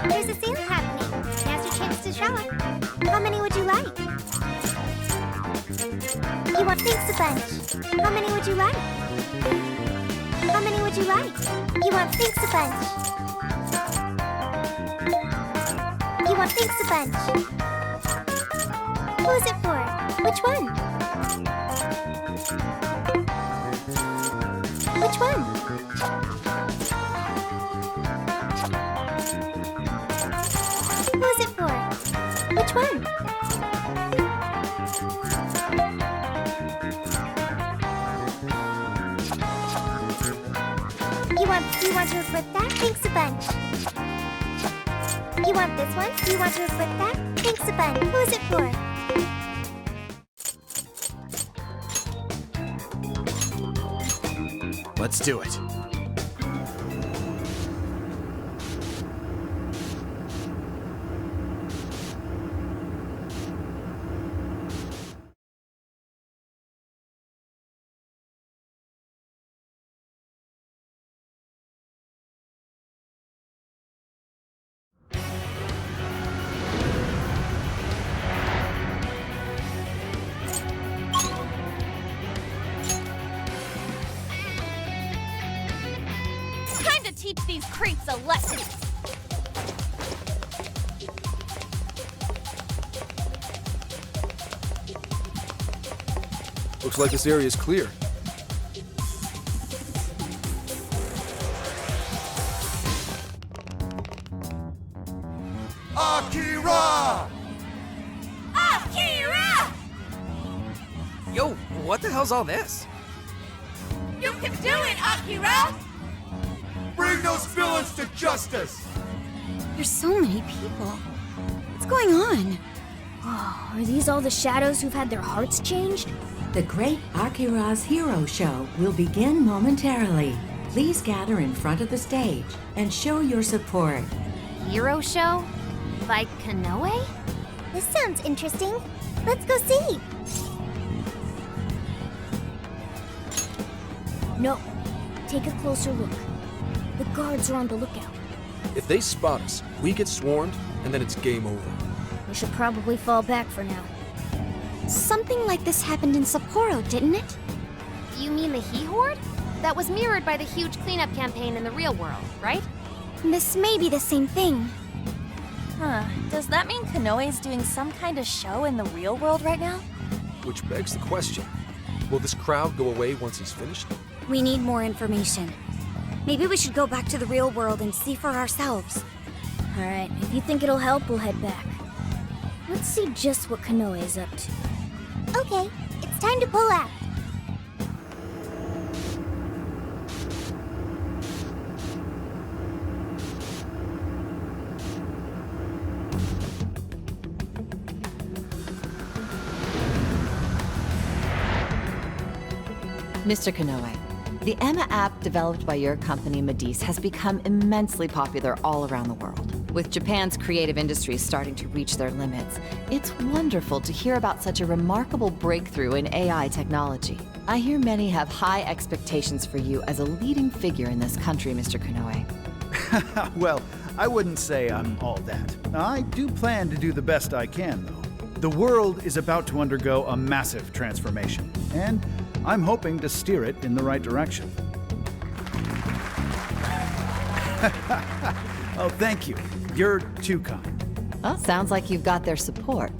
There's a sale happening. Now's your chance to shop. How many would you like? You want thanks a bunch. How many would you like? How many would you like? You want thanks a bunch. You want thanks a bunch. Who is it for? Which one? Which one? Who is it for? Which one? You want to equip that? Thanks a bunch. You want this one? You want to equip that? Thanks a bunch. Who is it for? Let's do it. Teach these creeps a lesson. Looks like this area is clear. Akira! Akira! Yo, what the hell's all this? You can do it, Akira! Bring those villains to justice! There's so many people. What's going on? Oh, are these all the shadows who've had their hearts changed? The Great Akira's Hero Show will begin momentarily. Please gather in front of the stage and show your support. Hero show? By Konoe? This sounds interesting. Let's go see. No. Take a closer look. The guards are on the lookout. If they spot us, we get swarmed, and then it's game over. We should probably fall back for now. Something like this happened in Sapporo, didn't it? You mean the He-Horde? That was mirrored by the huge cleanup campaign in the real world, right? This may be the same thing. Huh. Does that mean Konoe's doing some kind of show in the real world right now? Which begs the question, will this crowd go away once he's finished? We need more information. Maybe we should go back to the real world and see for ourselves. Alright, if you think it'll help, we'll head back. Let's see just what Konoe is up to. Okay, it's time to pull out. Mr. Konoe, the Emma app developed by your company, Medice, has become immensely popular all around the world. With Japan's creative industries starting to reach their limits, it's wonderful to hear about such a remarkable breakthrough in AI technology. I hear many have high expectations for you as a leading figure in this country, Mr. Konoe. Well, I wouldn't say I'm all that. I do plan to do the best I can, though. The world is about to undergo a massive transformation, and I'm hoping to steer it in the right direction. Oh, thank you. You're too kind. Well, sounds like you've got their support.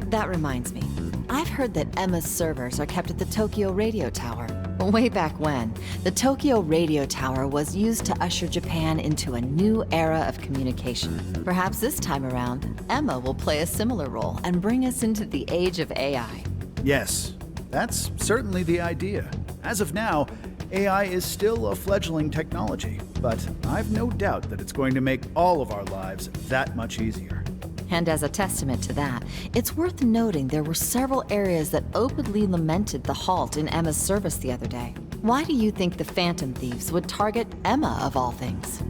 That reminds me, I've heard that Emma's servers are kept at the Tokyo Radio Tower. Way back when, the Tokyo Radio Tower was used to usher Japan into a new era of communication. Perhaps this time around, Emma will play a similar role and bring us into the age of AI. Yes, that's certainly the idea. As of now, AI is still a fledgling technology, but I've no doubt that it's going to make all of our lives that much easier. And as a testament to that, it's worth noting there were several areas that openly lamented the halt in Emma's service the other day. Why do you think the Phantom Thieves would target Emma of all things?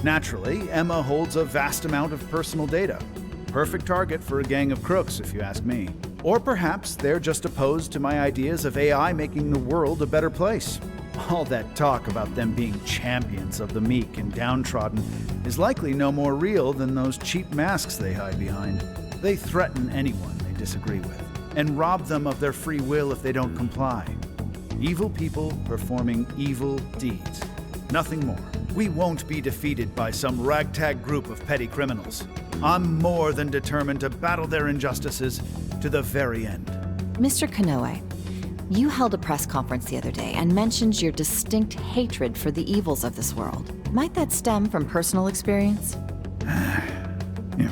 Naturally, Emma holds a vast amount of personal data. Perfect target for a gang of crooks, if you ask me. Or perhaps they're just opposed to my ideas of AI making the world a better place. All that talk about them being champions of the meek and downtrodden is likely no more real than those cheap masks they hide behind. They threaten anyone they disagree with, and rob them of their free will if they don't comply. Evil people performing evil deeds. Nothing more. We won't be defeated by some ragtag group of petty criminals. I'm more than determined to battle their injustices to the very end. Mr. Konoe, you held a press conference the other day and mentioned your distinct hatred for the evils of this world. Might that stem from personal experience? Yeah.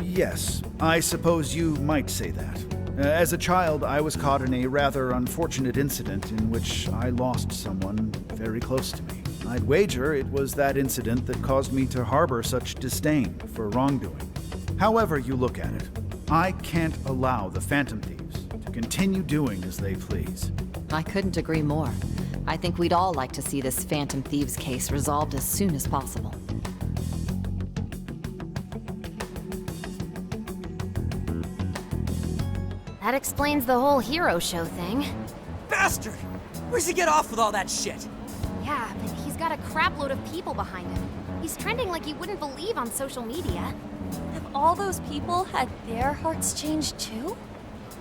Yes, I suppose you might say that. As a child, I was caught in a rather unfortunate incident in which I lost someone very close to me. I'd wager it was that incident that caused me to harbor such disdain for wrongdoing. However you look at it, I can't allow the Phantom Thieves to continue doing as they please. I couldn't agree more. I think we'd all like to see this Phantom Thieves case resolved as soon as possible. That explains the whole hero show thing. Bastard! Where's he get off with all that shit? Yeah, but he's got a crapload of people behind him. He's trending like you wouldn't believe on social media. Have all those people had their hearts changed too?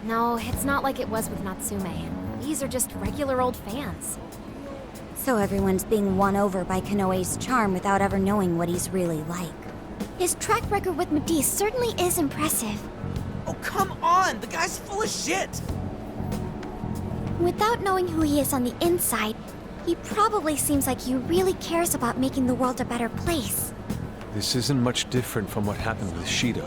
No, it's not like it was with Natsume. These are just regular old fans. So everyone's being won over by Konoe's charm without ever knowing what he's really like. His track record with Matisse certainly is impressive. Oh, come on! The guy's full of shit! Without knowing who he is on the inside, he probably seems like he really cares about making the world a better place. This isn't much different from what happened with Shido.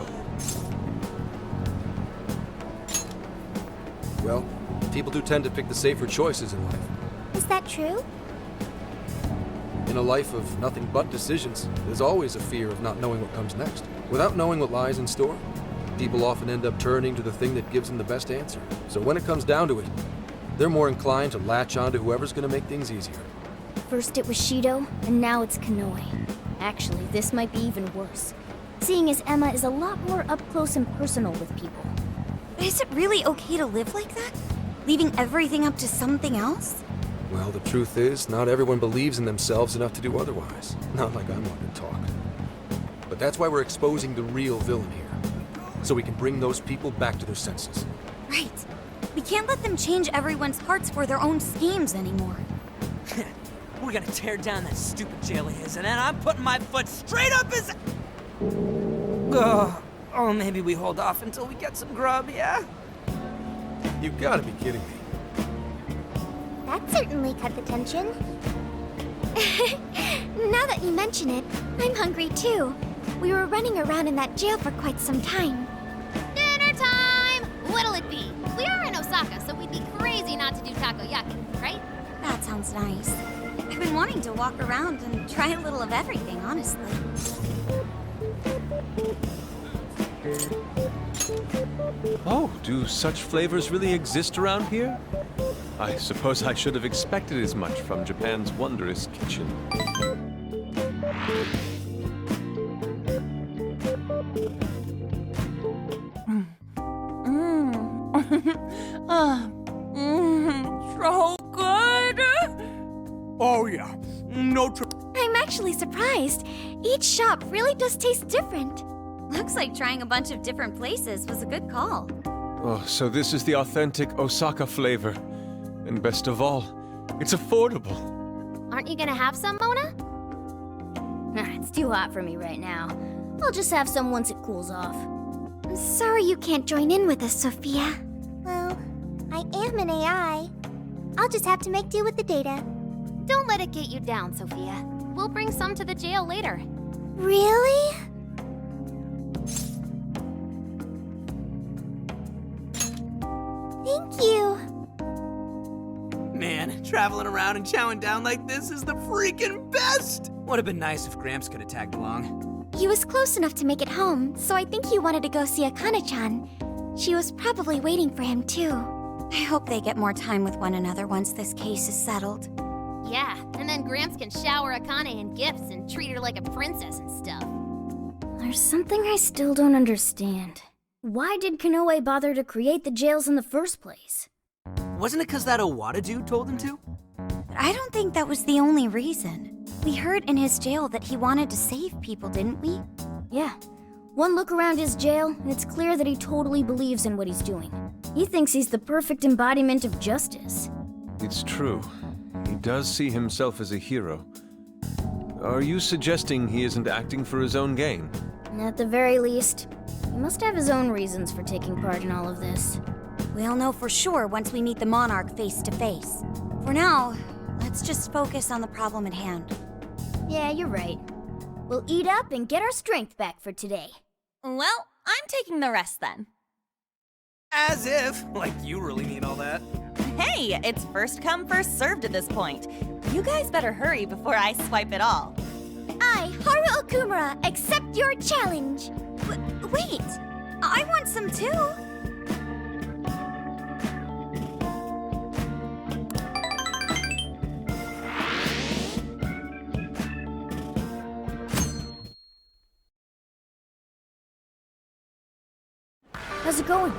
Well, people do tend to pick the safer choices in life. Is that true? In a life of nothing but decisions, there's always a fear of not knowing what comes next. Without knowing what lies in store, people often end up turning to the thing that gives them the best answer. So when it comes down to it, they're more inclined to latch on to whoever's gonna make things easier. First it was Shido, and now it's Konoe. Actually, this might be even worse, seeing as Emma is a lot more up close and personal with people. But is it really okay to live like that? Leaving everything up to something else? Well, the truth is, not everyone believes in themselves enough to do otherwise. Not like I'm one to talk. But that's why we're exposing the real villain here. So we can bring those people back to their senses. Right. We can't let them change everyone's hearts for their own schemes anymore. We're gonna tear down that stupid jail of his, and then I'm putting my foot straight up his... Oh, maybe we hold off until we get some grub, yeah? You gotta be kidding me. That certainly cut the tension. Now that you mention it, I'm hungry too. We were running around in that jail for quite some time. Dinner time! What'll it be? We are in Osaka, so we'd be crazy not to do takoyaki, right? That sounds nice. I've been wanting to walk around and try a little of everything, honestly. Oh, do such flavors really exist around here? I suppose I should have expected as much from Japan's wondrous kitchen. So good! Oh, yeah. No trouble. I'm actually surprised. Each shop really does taste different. Looks like trying a bunch of different places was a good call. Oh, so this is the authentic Osaka flavor. And best of all, it's affordable. Aren't you gonna have some, Mona? It's too hot for me right now. I'll just have some once it cools off. I'm sorry you can't join in with us, Sophia. Well, I am an AI. I'll just have to make do with the data. Don't let it get you down, Sophia. We'll bring some to the jail later. Really? Thank you. Man, traveling around and chowing down like this is the freaking best! Would have been nice if Gramps could have tagged along. He was close enough to make it home, so I think he wanted to go see Akane-chan. She was probably waiting for him, too. I hope they get more time with one another once this case is settled. Yeah, and then Gramps can shower Akane in gifts and treat her like a princess and stuff. There's something I still don't understand. Why did Konoe bother to create the jails in the first place? Wasn't it because that Owada dude told him to? I don't think that was the only reason. We heard in his jail that he wanted to save people, didn't we? Yeah. One look around his jail, and it's clear that he totally believes in what he's doing. He thinks he's the perfect embodiment of justice. It's true. He does see himself as a hero. Are you suggesting he isn't acting for his own gain? At the very least, he must have his own reasons for taking part in all of this. We'll know for sure once we meet the Monarch face to face. For now, let's just focus on the problem at hand. Yeah, you're right. We'll eat up and get our strength back for today. Well, I'm taking the rest then. As if! Like you really need all that. Hey, it's first come, first served at this point. You guys better hurry before I swipe it all. I, Haru Okumura, accept your challenge. Wait! I want some too! How's it going?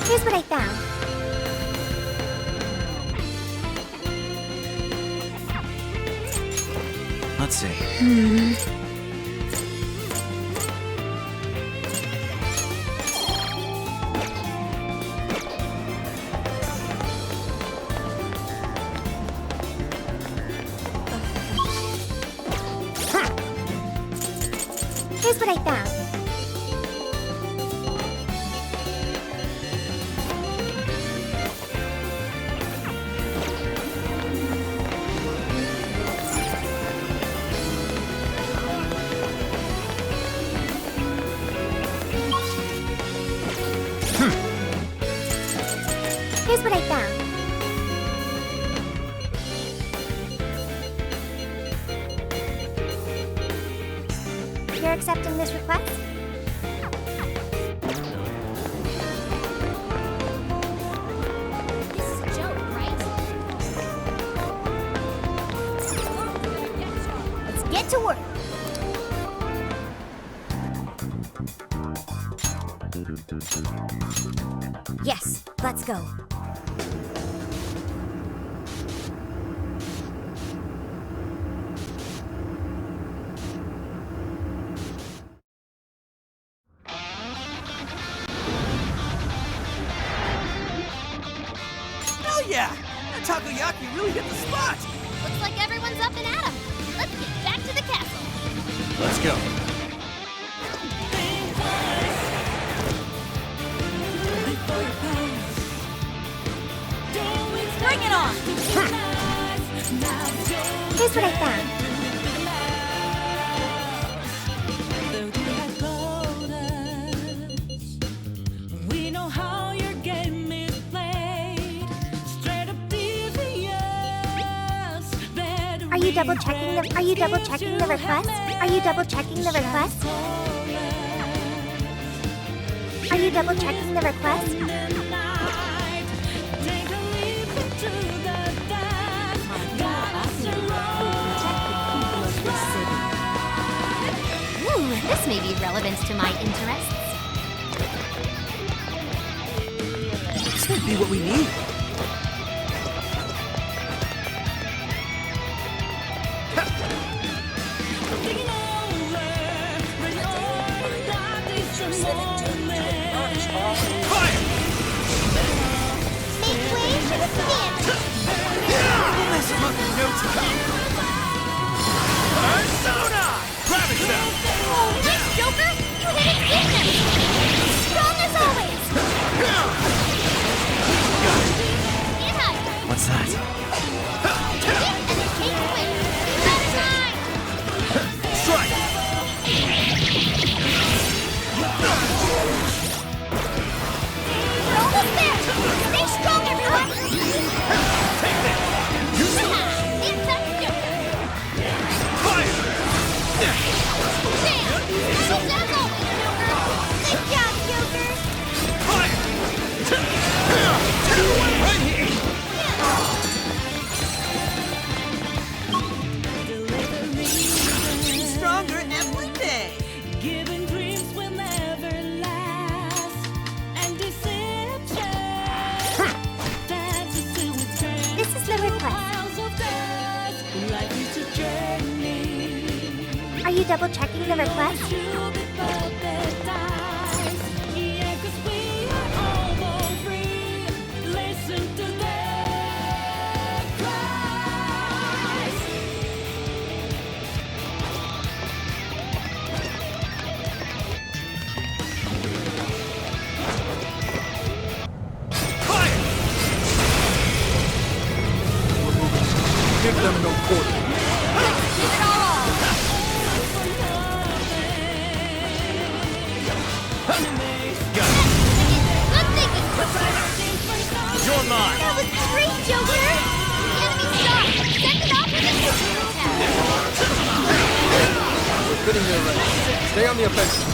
Here's what I found. Let's see. Here's what I found. Here's what I found. You're accepting this request? This is a joke, right? Let's get to work. Yes, let's go. Hell yeah! That takoyaki really hit the spot! Looks like everyone's up and at 'em. Let's get back to the castle. Let's go. Bring it on! Here's what I found. We know how your game is played. Straight up devious. Are you double checking the request? Are you double checking the request? Are you double checking the request? Ooh, this may be relevant to my interests. This might be what we need. you double checking the request? Give them no quarter. Give it all! Good thinking! You're mine! That was great, Joker! The enemy stopped! Send it off with a super attack! We're fitting there right. Stay on the offensive.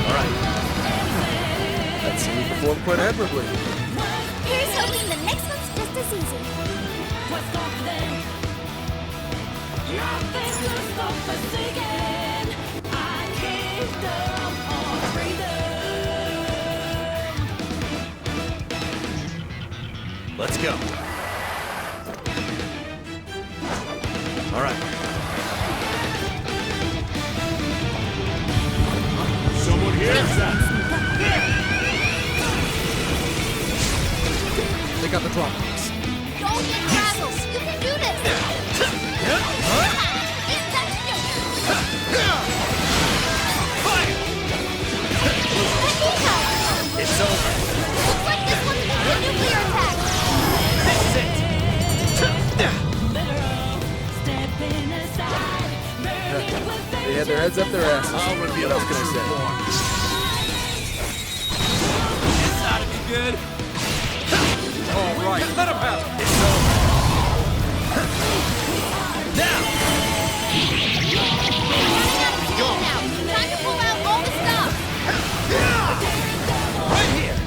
All right. That scene performed quite admirably. Here's hoping the next one's just as easy. Let's go. All right. Someone hears that? They got the drop. Don't get frazzled! You can do this! It's that It's over. Looks like this one's a nuclear attack! This is it. They had their heads up their asses. I'll reveal What else can I This ought to be good. say? All right, let him have it. It's over. Now. Go now! Time to pull out all the stuff! Right here.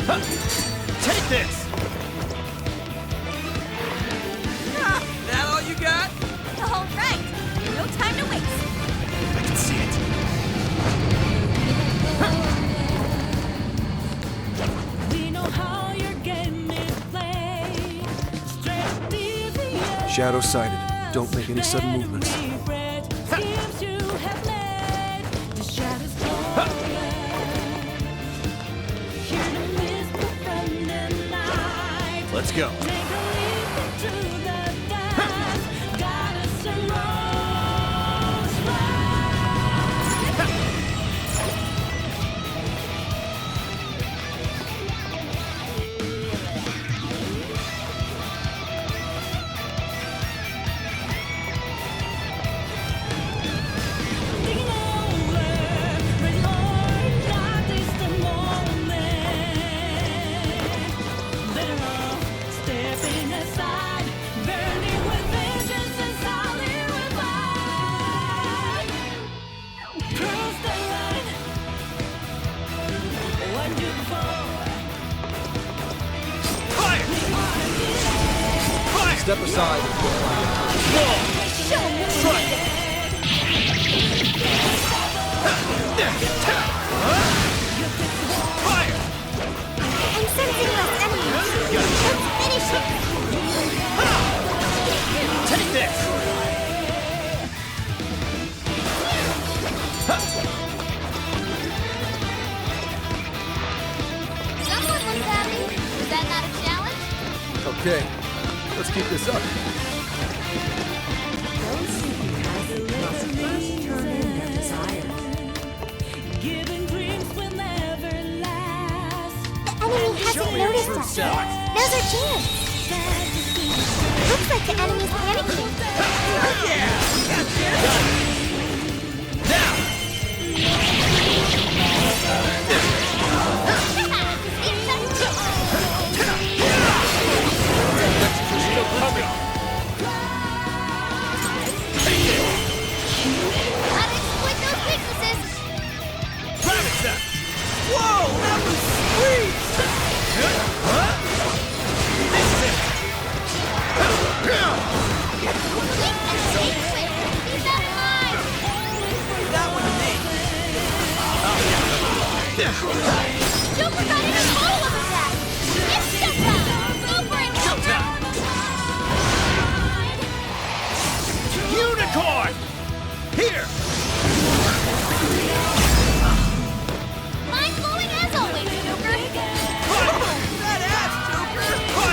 Huh. Take this. That all you got? All right. No time to waste. I can see it. We know how your game is played. Straight devious. Shadow sighted. Don't make any sudden movements. Schemes you have laid. The shadows close. Here to miss the friend and night. Let's go. Take a leap into the past. Got us some roads right. Taking over, ready or not, it's the moment. Better off stepping aside, burning with vengeance and solid revive. Cross the line, what do before? Step aside. Show me I'm sensing less enemies. Let's finish it. Take this. Someone was happy. Was that not a challenge? Okay, let's keep this up. giving dreams will never last. The enemy hasn't noticed us. Now's our chance. Looks like the enemy's panicking. Gotta exploit those weaknesses! Whoa, that was sweet! This is it. Joker got in a follow-up attack! It's showtime! Go for it, Joker! Unicorn! Here! Mind-blowing as always, Joker! Badass, Joker!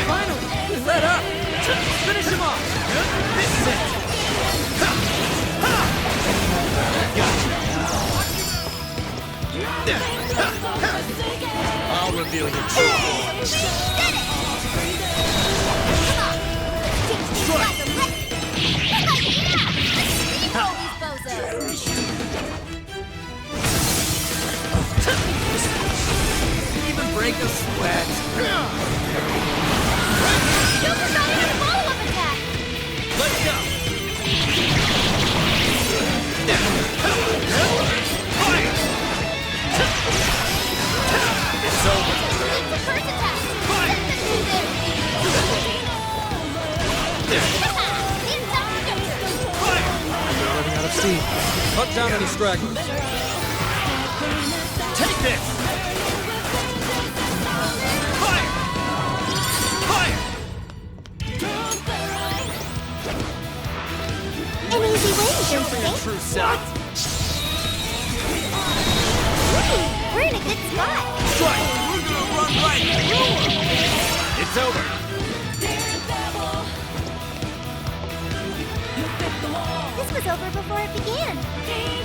Finally! He's let up! Finish him off! This is it! I'll reveal your true form. We did it! Come on! Strike! Yeah! Let's steamroll these bozos! Even break a sweat. Joker got in a follow-up attack! Let's go! Fire! It's over. It's a first attack! Fire! It's up, Joker! Fire! We're running out of steam. Cut down any stragglers. Take this! Fire! Fire! An easy win, Show don't me you your think? true self. We're in a good spot. Strike! We're gonna run right through him. It's over. This was over before it began.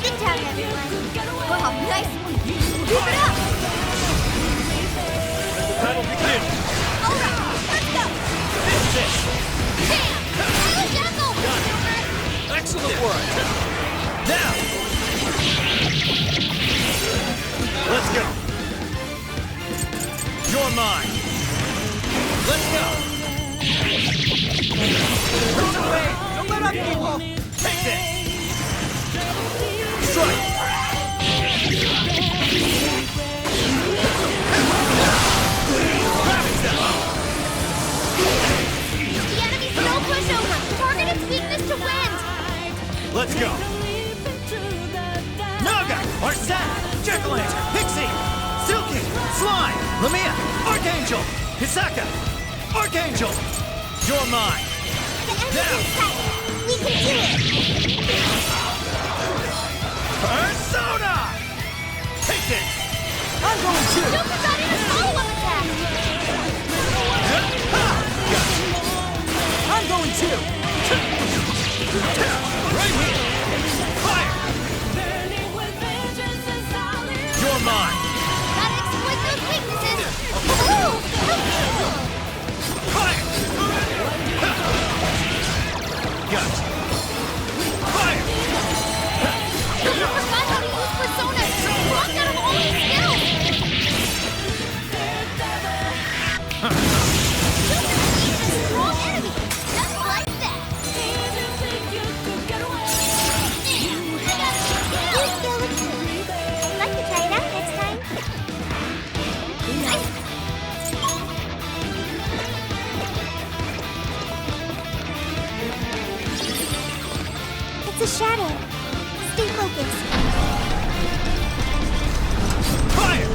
Good job, everyone. Wow, nice one. Keep it up. The battle begins. All right, let's go! This is it. Bam! Little jackal! Joker! Excellent work! Now! Let's go! You're mine! Let's go! Run away! Don't let up, people! Take this! Strike! Rapid step! The enemy's no pushover! Target its weakness to win! Let's go! Naga! Arsene! Jack-o'-lantern! Pixie! Silky! Slime! Lamia! Archangel! Hisaka! Archangel! You're mine! The enemy's tight. We can do it. Persona! Take this! I'm going to! Joker got in a follow-up attack! I'm going to! Right here! Fire! You're mine! Gotta exploit those weaknesses! Fire! Gotcha! Fire! Joker forgot how to use personas! Locked out of all his skills! Joker defeated a strong enemy! Just like that! Your skill looks good. I'd like to try it out next time. Nice! It's a shadow. Stay focused. Fire!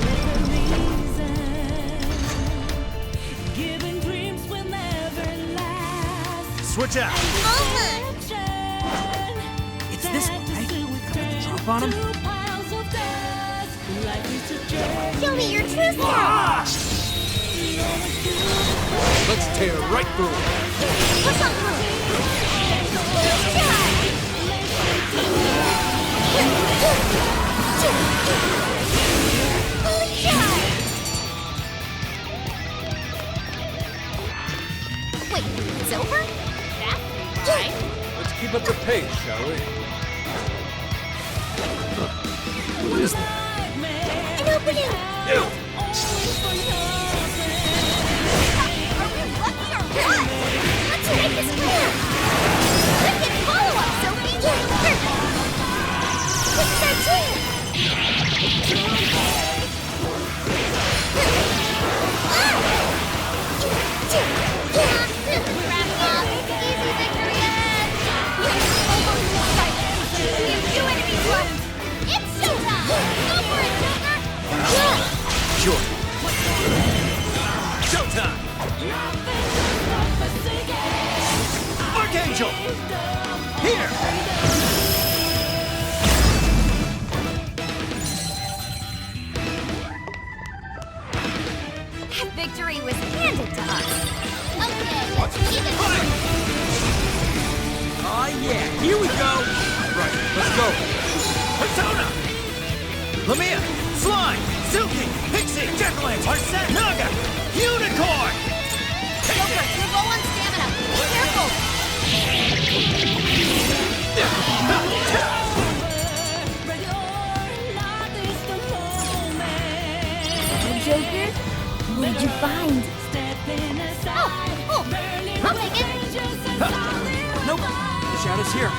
Switch out! It's this one, right? Got the drop on him? Show me your true self. Let's tear right through it. Push on through. Wait, it's over? That's right. Let's keep up the pace, shall we? What is that? An opening. Are we lucky or what? Let's make this clear! Wicked follow-up, Sophie! Perfect. This is our chance. Wrap up! Easy victory ahead! Almost right. We have 2 enemies left! It's showtime! Go for it, Joker! That victory was handed to us. Okay, let's keep it moving. Oh yeah, here we go! Right, let's go. Persona! Lamia! Slime! Silky! Pixie! Jetland! Arsene! Naga! Unicorn! Joker, you're low on stamina. Be careful. Joker, what did you find? Oh, cool. I'll take it. Nope, the Shadow's here.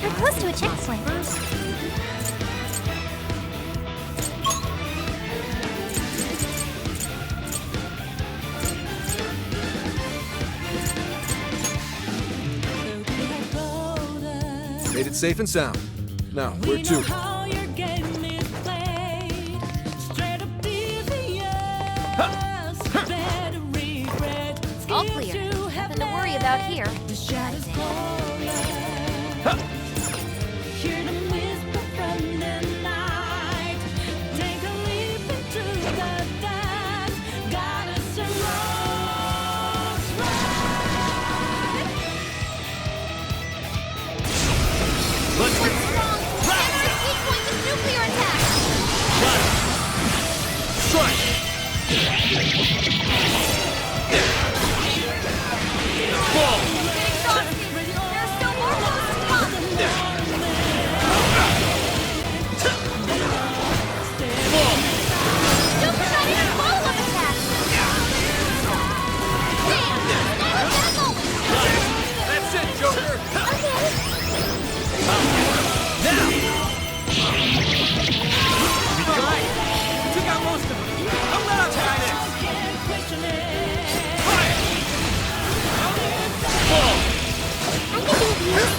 You're close to a checkpoint. Made it safe and sound. Now, where to? All clear. Nothing to worry about here. Let's get Strong. Hammer and weak point to nuclear attack. strike! Ball! Getting exhausted. There are still more balls to come. Ball! Joker got in a follow-up attack. Damn! Not that moment. That's it, Joker! Now! Alright, took out most of them. Don't let us try this! Fire! Ball! Right here!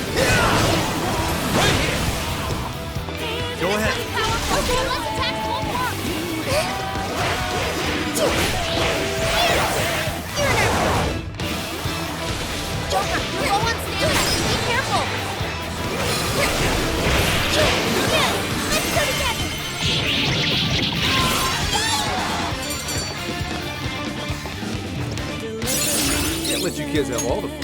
Go ahead. Powerful. Okay, let's attack one more. Joker, you're low on stamina. Be careful. Yes, let's go together. Can't let you kids have all the fun.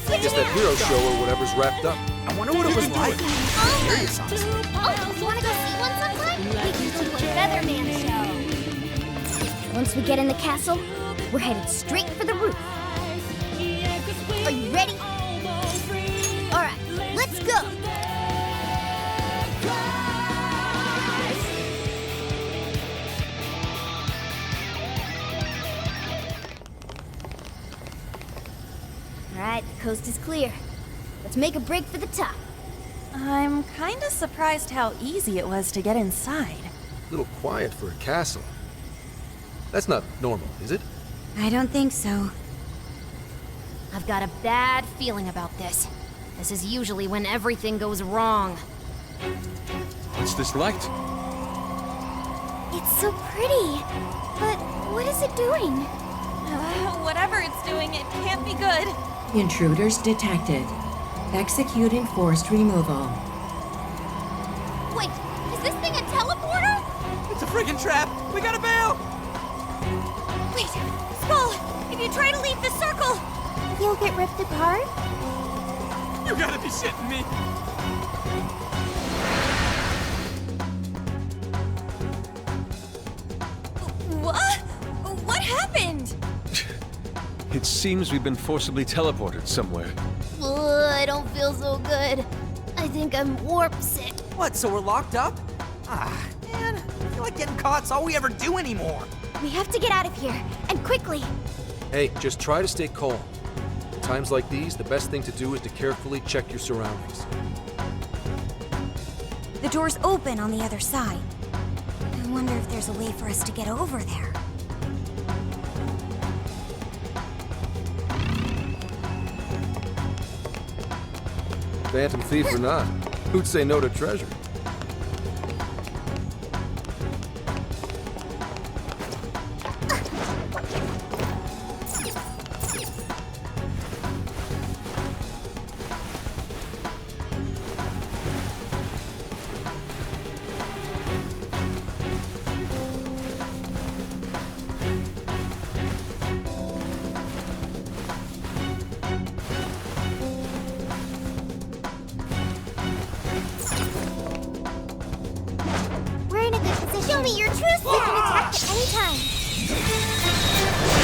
I guess that hero show or whatever's wrapped up. I wonder what it was like. Oh, you want to go see one sometime? We can do a Featherman show. Once we get in the castle, we're headed straight for the roof. Are you ready? All right, let's go. All right, the coast is clear. Let's make a break for the top. I'm kinda surprised how easy it was to get inside. A little quiet for a castle. That's not normal, is it? I don't think so. I've got a bad feeling about this. This is usually when everything goes wrong. What's this light? It's so pretty. But what is it doing? Whatever it's doing, it can't be good. Intruders detected. Executing forced removal. Wait, is this thing a teleporter? It's a friggin' trap! We gotta bail! Wait, Skull! If you try to leave the circle, You'll get ripped apart? You gotta be shitting me! What? What happened? It seems we've been forcibly teleported somewhere. Ugh, I don't feel so good. I think I'm warp sick. What, so we're locked up? Ah, man, I feel like getting caught's all we ever do anymore. We have to get out of here, and quickly. Hey, just try to stay calm. At times like these, the best thing to do is to carefully check your surroundings. The door's open on the other side. I wonder if there's a way for us to get over there. Phantom thief or not, who'd say no to treasure? We're in a good position. Show me your true self and attack at any time.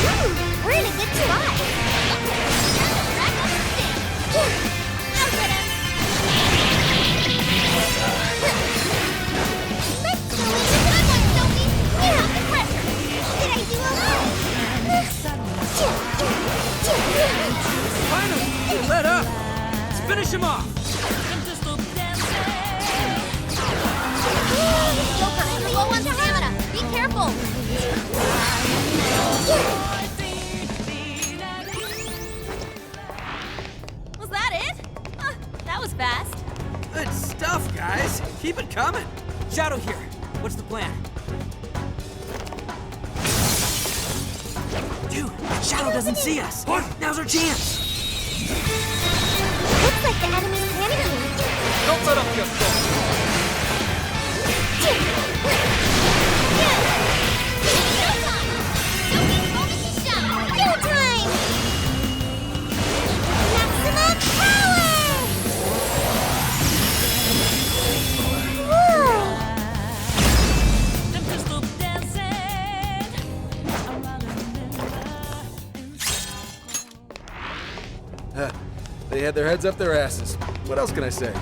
Ooh, we're in a good spot. Rack up the stick. I'll get him. Let's go in. Good one, Sophie. Clear out the pressure. Did I do alright? Finally! Let up! Let's finish him off! Joker, low on stamina. Be careful. Was that it? That was fast. Good stuff, guys. Keep it coming. Shadow here. What's the plan? Dude, Shadow doesn't see us. Now's our chance. Looks like the enemy's panicking. Don't let up yourself! Go time! Maximum power! Whoa! They had their heads up their asses. What else can I say?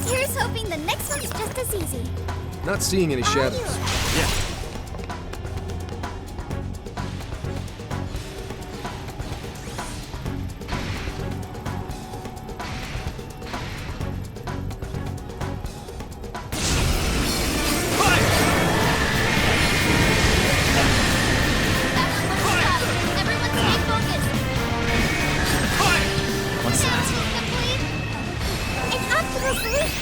Here's hoping the next one's just as easy. Not seeing any shadows. Yeah. Everyone stay focused. What's that? It's optimal solution.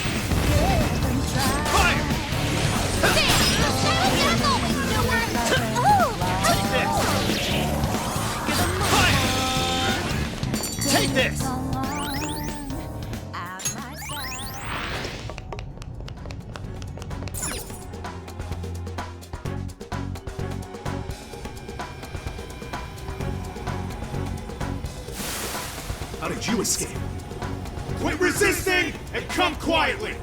Take this! How did you escape? Quit resisting and come quietly!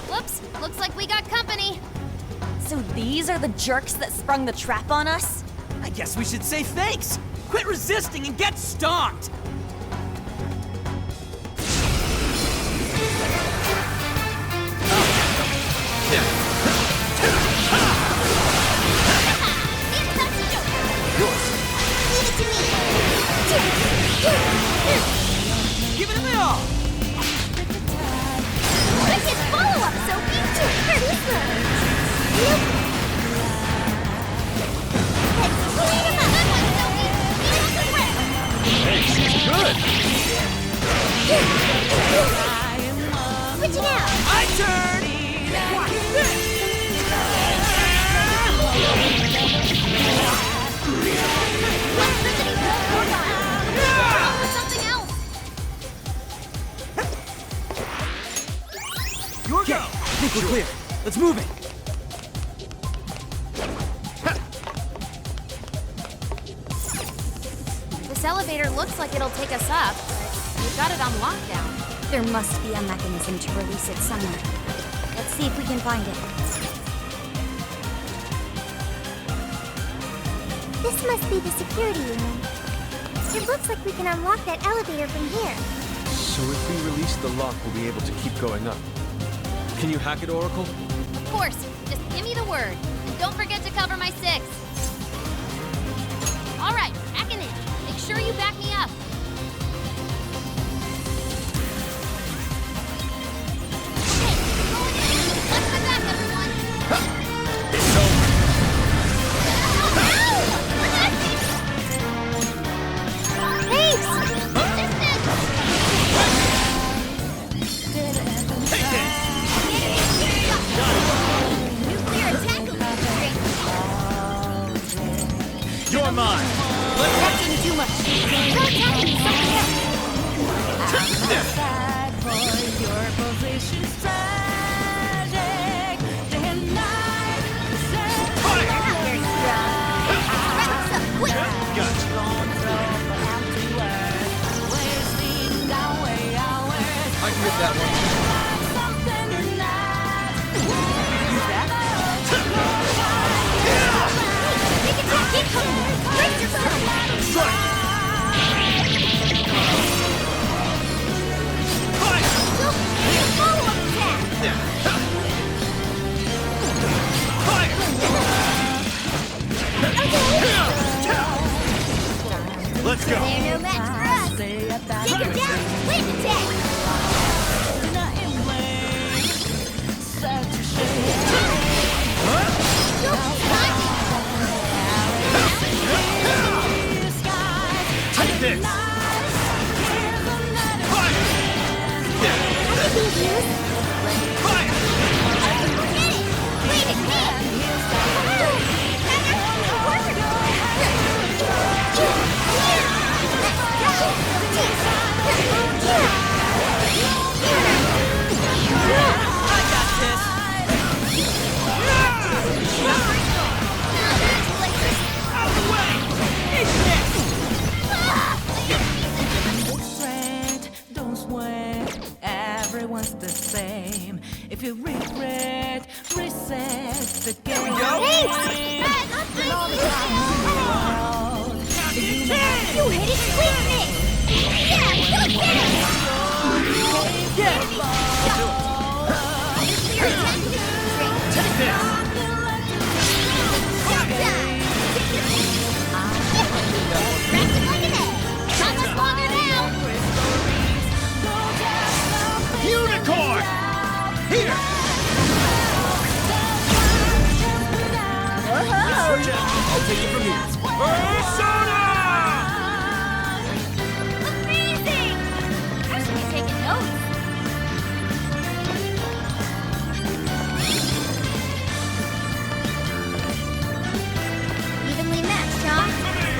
Whoops, looks like we got company. So these are the jerks that sprung the trap on us? I guess we should say thanks. Quit resisting and get stomped. Leave it to me. Give it a all. Wicked follow-up, Sophie. Pretty slow. Let's clean him up. Good one, Sophie. Give us a rest. Hey, she's good! Switching out. My turn. Watch this. Electricity won't work on it. Something else. Your go. I think we're clear. Let's move it. This elevator looks like it'll take us up, but we've got it on lockdown. There must be a mechanism to release it somewhere. Let's see if we can find it. This must be the security room. It looks like we can unlock that elevator from here. So if we release the lock, we'll be able to keep going up. Can you hack it, Oracle? Of course, just give me the word. And don't forget to cover my 6. All right, hacking in. Make sure you back me up. hit that one. Let's go. They're no match for us. Take him down. Wind attack. Take this. Don't sweat, everyone's the same. If you regret, reset the game. You hit it quickness! Yeah, look at it! Take this. Unicorn! Here! I'll take it from here. Persona! Amazing! I should be taking notes. Evenly matched, huh?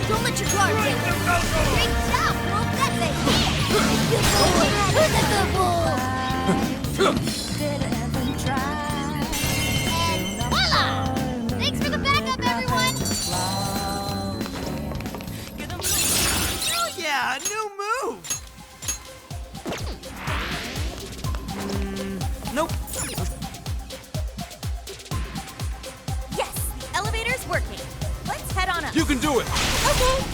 Don't let your guard down. Great job, Wolf. That's a hit. Good boy. Who's a good boy? And voila! Thanks for the backup, everyone! Oh yeah, a new move! Nope. Yes, elevator's working. Let's head on up. You can do it. Okay.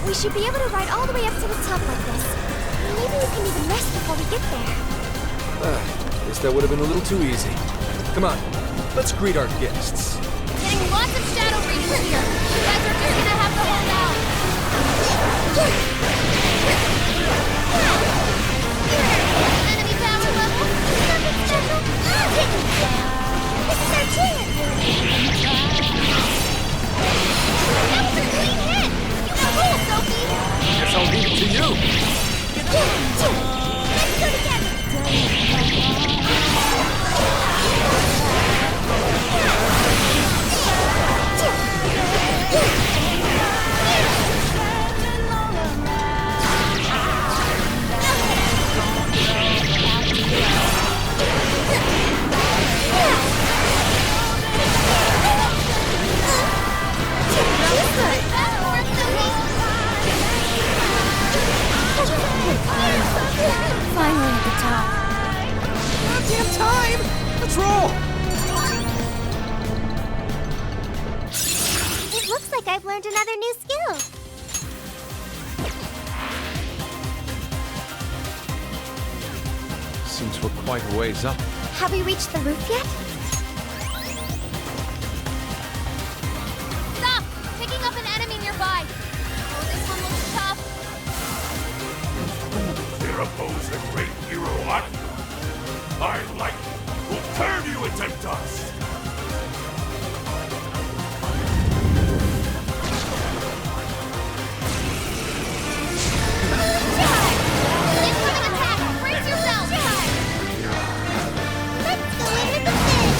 We should be able to ride all the way up to the top like this. Maybe we can even rest before we get there. Guess that would have been a little too easy. Come on, let's greet our guests. Getting lots of shadow readers here. You guys are just gonna have to hold out. Enemy power level. Nothing special. Take it down. This is our chance. That was a clean hit. You got roll, Sophie. Guess I'll leave it to you. Let's go together. Finally at the top. Goddamn time! Let's roll! It looks like I've learned another new skill. Seems we're quite a ways up. Have we reached the roof yet? Stop! Picking up an enemy nearby. Oh, this one looks tough. There oppose the great hero Atlus. I like it. We'll turn you into dust. Incoming attack! Brace yourself! Let's go in with the fist.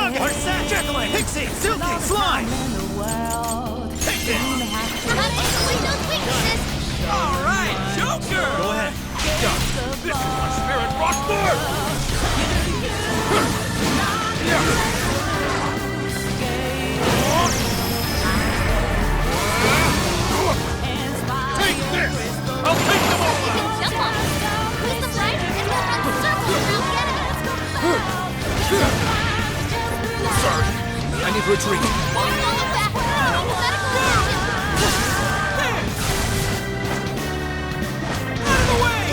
Nugget! Percent! Jiggling! Pixie! Silky! Slime! Take this! Alright, Joker! Go ahead. This is my spirit rock board! Take this! I'll take them all! Jump on it. Use the right and we'll run circles around the enemy. Sorry. I need to retreat. Fall back. Out of the way!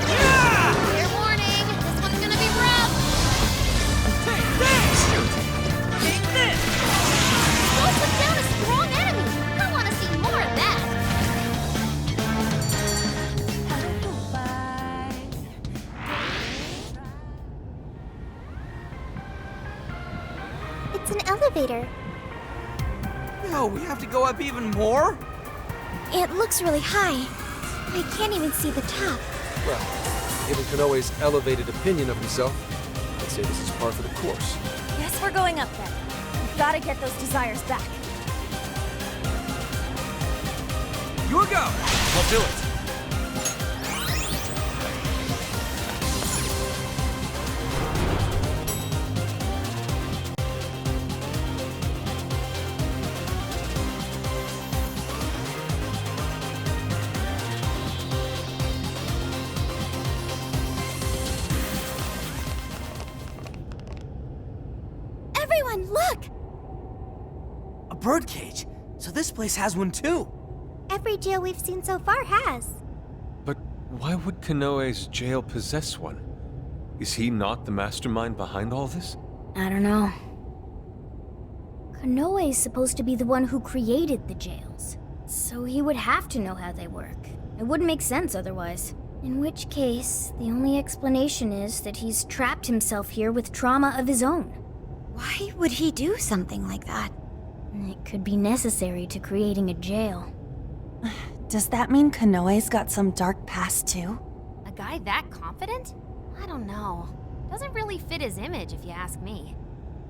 Yeah! Fair warning. This one's gonna be rough. Take this! Take this! Go put down a strong enemy. I want to see more of that. It's an elevator. No, we have to go up even more? It looks really high. I can't even see the top. Well, given Konoe's elevated opinion of himself, I'd say this is par for the course. Guess we're going up then. We've gotta get those desires back. You go! I'll do it. Everyone, look! A birdcage. So this place has one too. Every jail we've seen so far has. But why would Konoe's jail possess one? Is he not the mastermind behind all this? I don't know. Konoe's supposed to be the one who created the jails, so he would have to know how they work. It wouldn't make sense otherwise. In which case, the only explanation is that he's trapped himself here with trauma of his own. Why would he do something like that? It could be necessary to creating a jail. Does that mean Konoe's got some dark past too? A guy that confident? I don't know. Doesn't really fit his image, if you ask me.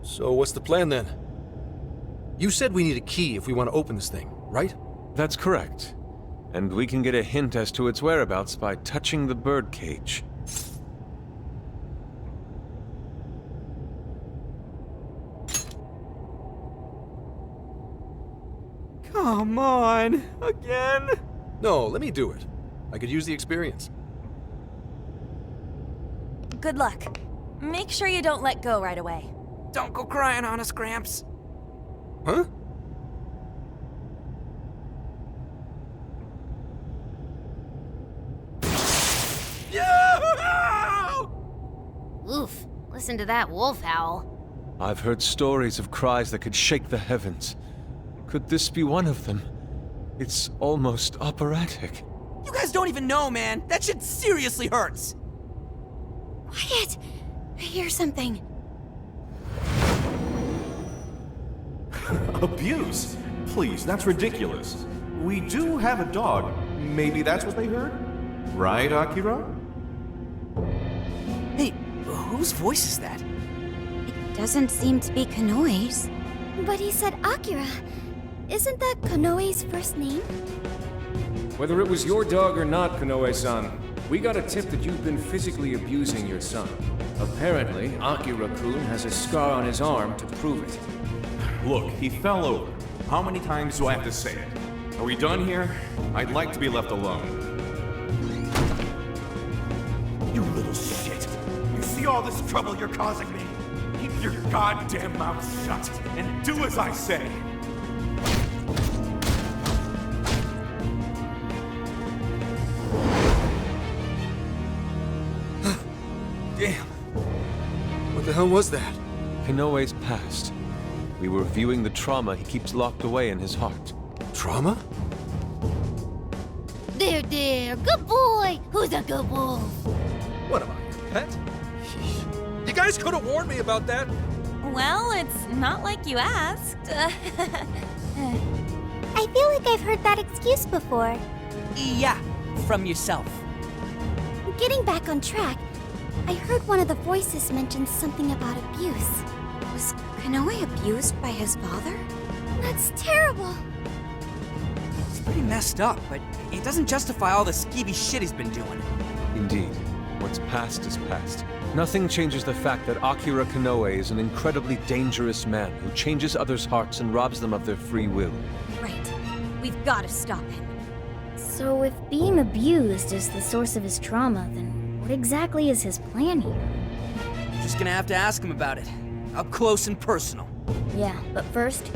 So what's the plan then? You said we need a key if we want to open this thing, right? That's correct. And we can get a hint as to its whereabouts by touching the birdcage. Come on, again? No, let me do it. I could use the experience. Good luck. Make sure you don't let go right away. Don't go crying on us, Gramps. Huh? Oof. Listen to that wolf howl. I've heard stories of cries that could shake the heavens. Could this be one of them? It's almost operatic. You guys don't even know, man. That shit seriously hurts. Quiet! I hear something. Abuse? Please, that's ridiculous. We do have a dog. Maybe that's what they heard? Right, Akira? Hey, whose voice is that? It doesn't seem to be Konoe's. But he said Akira. Isn't that Konoe's first name? Whether it was your dog or not, Konoe-san, we got a tip that you've been physically abusing your son. Apparently, Akira-kun has a scar on his arm to prove it. Look, he fell over. How many times do I have to say it? Are we done here? I'd like to be left alone. You little shit. You see all this trouble you're causing me? Keep your goddamn mouth shut and do as I say. Damn. What the hell was that? Konoe's past. We were viewing the trauma he keeps locked away in his heart. Trauma? There, there. Good boy. Who's a good wolf? What am I, your pet? You guys could have warned me about that. Well, it's not like you asked. I feel like I've heard that excuse before. Yeah, from yourself. Getting back on track, I heard one of the voices mention something about abuse. Konoe abused by his father? That's terrible. It's pretty messed up, but it doesn't justify all the skeevy shit he's been doing. Indeed. What's past is past. Nothing changes the fact that Akira Konoe is an incredibly dangerous man who changes others' hearts and robs them of their free will. Right. We've got to stop him. So if being abused is the source of his trauma, then what exactly is his plan here? Just gonna have to ask him about it. Up close and personal. Yeah, but first,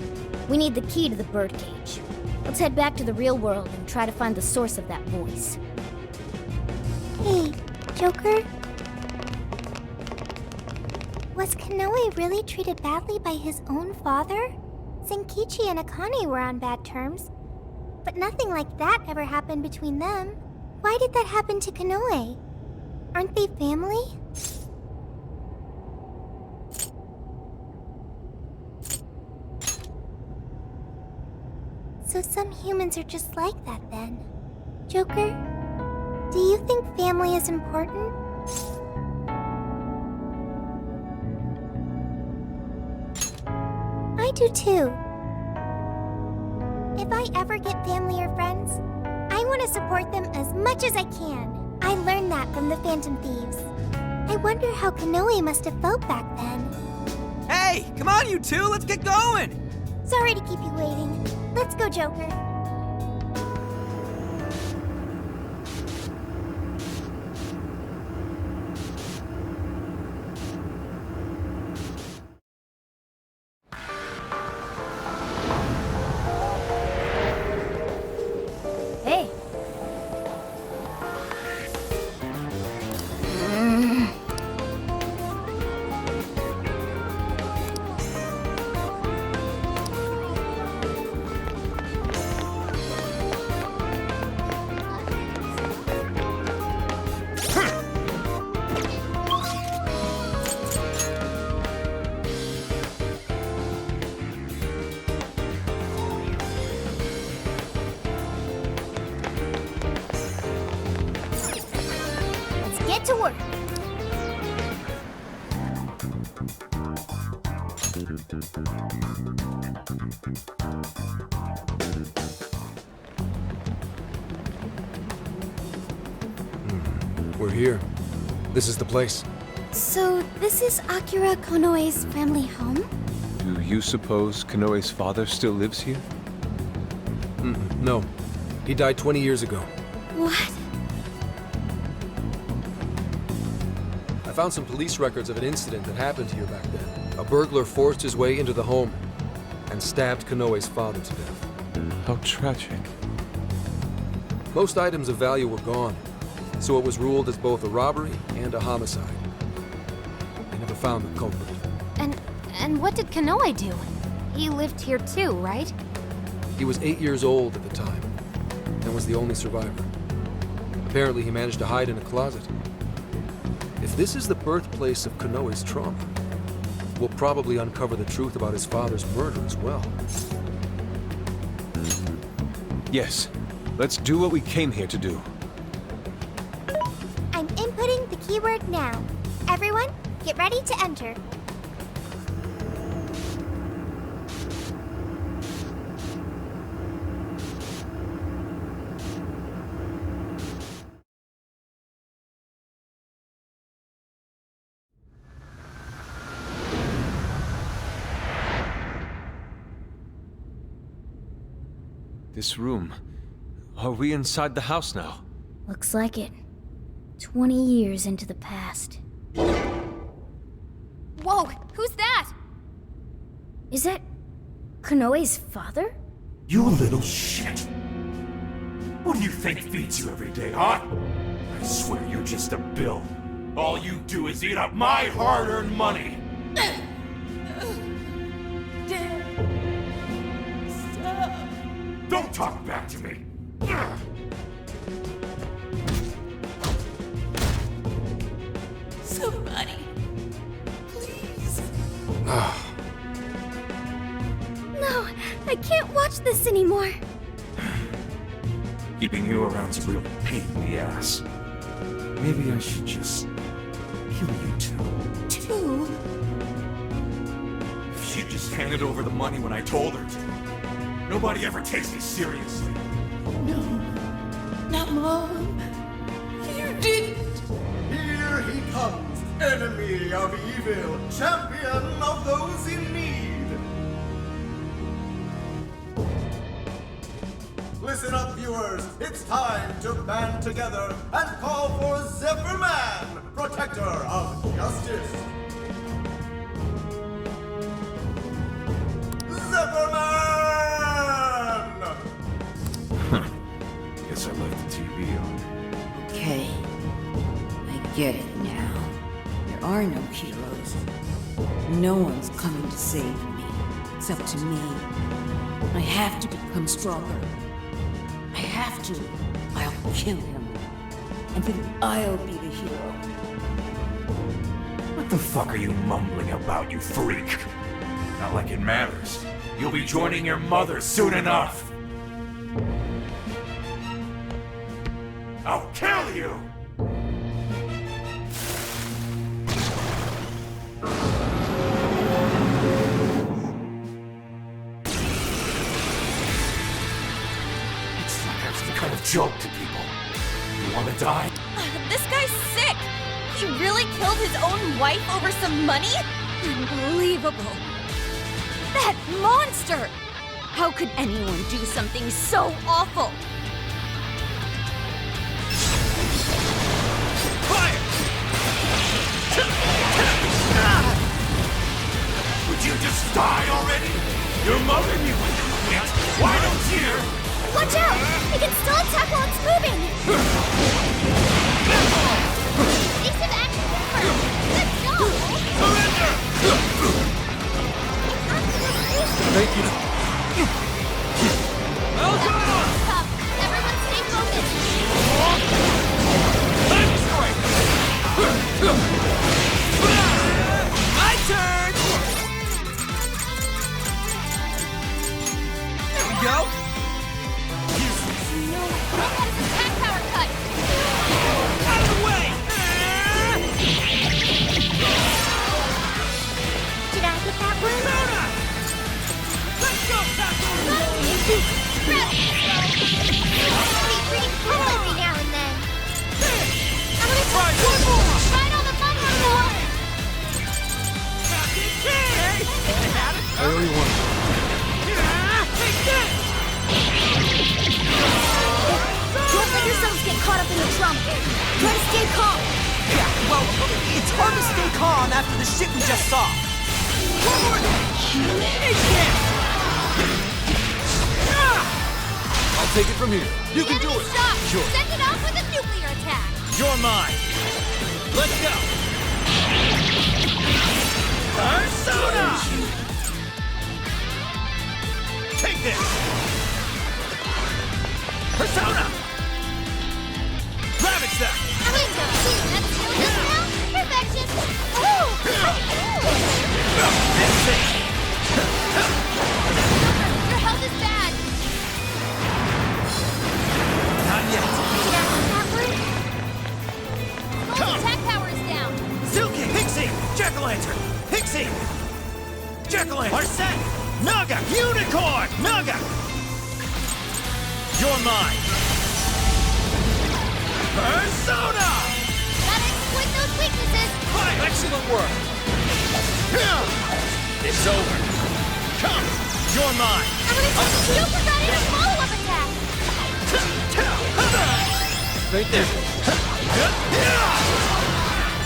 we need the key to the birdcage. Let's head back to the real world and try to find the source of that voice. Hey, Joker? Was Konoe really treated badly by his own father? Senkichi and Akane were on bad terms, but nothing like that ever happened between them. Why did that happen to Konoe? Aren't they family? So some humans are just like that then. Joker, do you think family is important? I do too. If I ever get family or friends, I want to support them as much as I can. I learned that from the Phantom Thieves. I wonder how Konoe must have felt back then. Hey, come on you two, let's get going! Sorry to keep you waiting. Let's go, Joker. Hey. Get to work. We're here. This is the place. So, this is Akira Konoe's family home? Do you suppose Konoe's father still lives here? No. He died 20 years ago. What? I found some police records of an incident that happened here back then. A burglar forced his way into the home and stabbed Konoe's father to death. How tragic. Most items of value were gone, so it was ruled as both a robbery and a homicide. They never found the culprit. And what did Konoe do? He lived here too, right? He was 8 years old at the time, and was the only survivor. Apparently he managed to hide in a closet. If this is the birthplace of Konoe's trauma, we'll probably uncover the truth about his father's murder as well. Yes, let's do what we came here to do. I'm inputting the keyword now. Everyone, get ready to enter. This room. Are we inside the house now? Looks like it. 20 years into the past. Whoa, who's that? Is that Konoe's father? You little shit. What do you think feeds you every day, huh? I swear you're just a bill. All you do is eat up my hard-earned money. Don't talk back to me. Somebody, please. No, I can't watch this anymore. Keeping you around's a real pain in the ass. Maybe I should just kill you two. Two? She just handed over the money when I told her to. Nobody ever takes me seriously. No, not Mom. You didn't. Here he comes, enemy of evil, champion of those in need. Listen up, viewers. It's time to band together and call for Zephyr-Man, protector of justice. Zephyr-Man! Guess I left the TV on. Okay, I get it now. There are no heroes. No one's coming to save me. It's up to me. I have to become stronger. I have to. I'll kill him. And then I'll be the hero. What the fuck are you mumbling about, you freak? Not like it matters. You'll be joining your mother soon enough. I'll kill you! It's like I was the kind of joke to people. You wanna die? This guy's sick! He really killed his own wife over some money? Unbelievable. That monster! How could anyone do something so awful? Would you just die already? Your mother knew when you quit. Why don't you? Watch out! It can still attack while it's moving! Decent action first! Good job! Surrender! Thank you. Tough. Everyone stay focused. My turn! There we go! Attack power cut. Out of the way! Did I get that one? Sona! Let's go, Taco! Be pretty cool every now and then. I'm gonna Try one more! Right on the money. I owe you one. Take this! Don't let yourselves get caught up in the drum. Try to stay calm. Yeah, well, it's hard to stay calm after the shit we just saw. One more thing! Take this! I'll take it from here. You can do it. Stop. Sure. Send it off with a nuclear attack. You're mine. Let's go. Persona! Take this. Persona! Ravage them. Window. That's doing this now? Perfection. Oh! That's it. Your health is bad. Not yet. Gold attack power is down. Zuki! Pixie! Jack-o'-lantern! Pixie! Jack-o'-lantern! Arsene! Naga! Unicorn! Naga! You're mine! Persona! Gotta exploit those weaknesses. Fire! Excellent work! It's over. Come! You're mine! I'm gonna take you forgot a follow-up attack. Thank you.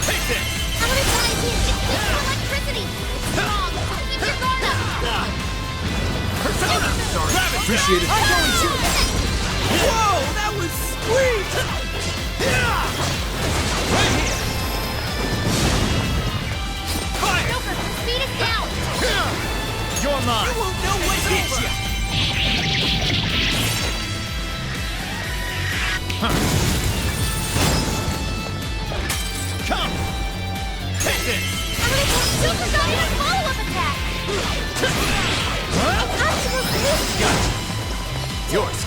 Take this! I'm gonna try it here. It's weak to electricity. It's strong. Keep your guard up. Persona! Ravage! Appreciate it. I'm going to! Whoa! That was sweet! Right here! Fire! Joker, speed is down. You're mine! You won't know what hit you! Come! Take this! I'm gonna take Super Guardian a follow-up attack. Gotcha! Yours!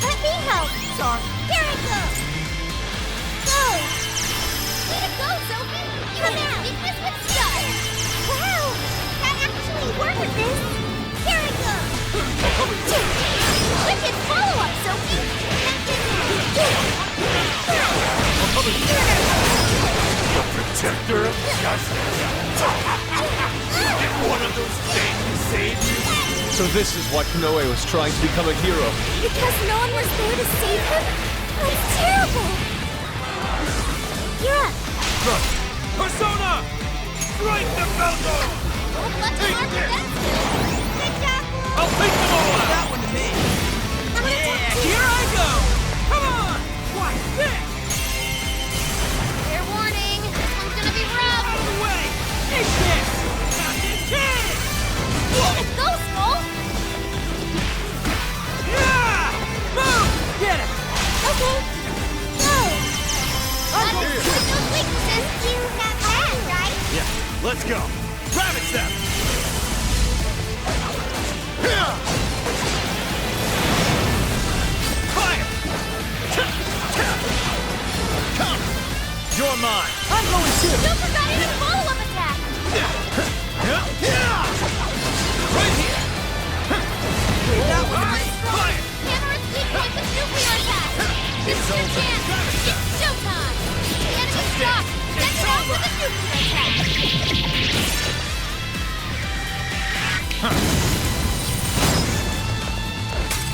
Let me help. Sorry. Here I go. Go. Way to go, Sophie. You have weakness with stuff. Wow. Did one of those things save you? So this is why Konoe was trying to become a hero. Because no one was there to save him? That's terrible! You're up. Persona! Strike the Velcro! Take this! I'll take them all out! That one to me. Yeah, here I go! Come on! Watch this! Fair warning, this one's gonna be rough! Out of the way! Take this! Got this kid! Let's go, Skull! Yeah! Boom! Get him! Okay. Go! Gotta exploit those weaknesses! You have that, right? Yeah, let's go. Ravage them! Fire! Come! You're mine! I'm going too! Don't forget any follow-up attack! Right here! That was Fire! Hammer and sweep point with nuclear attack! This is your chance! It's showtime! The enemy's stopped! Send it out with a nuclear attack!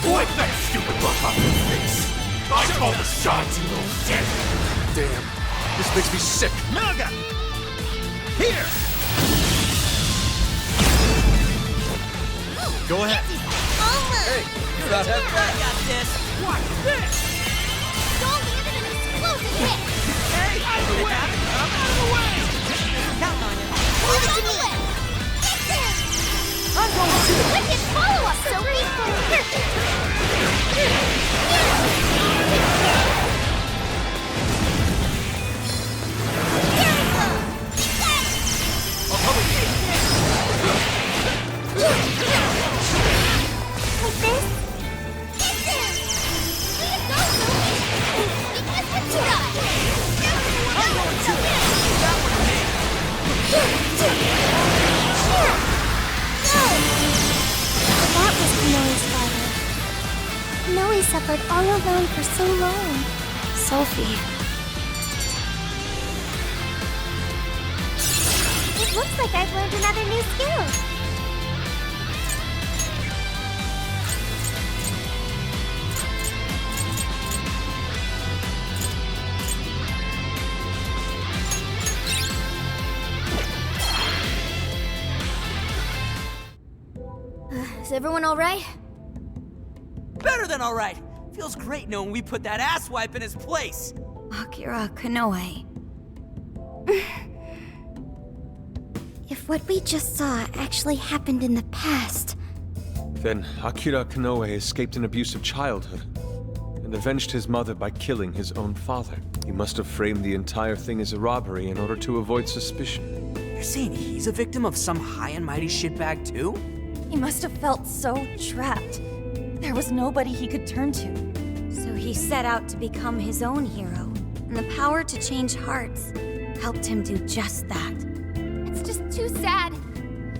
Wipe that stupid look off your face! I call the shots, you little shit! Damn. This makes me sick. Naga! Here! Go ahead. Hey, you're not half I bad. got this! Watch this! Skull landed an explosive hit! Hey, out of the way! I'm out of the way! Counting on you. Hold on to it! I'm going to! Wicked follow-up, Sophie! Perfect! That was Konoe's father. Konoe suffered all alone for so long. Sophie. It looks like I've learned another new skill. Is everyone alright? Better than alright! Feels great knowing we put that asswipe in his place! Akira Konoe. If what we just saw actually happened in the past, Then Akira Konoe escaped an abusive childhood and avenged his mother by killing his own father. He must have framed the entire thing as a robbery in order to avoid suspicion. You're saying he's a victim of some high and mighty shitbag too? He must have felt so trapped. There was nobody he could turn to. So he set out to become his own hero, and the power to change hearts helped him do just that. It's just too sad.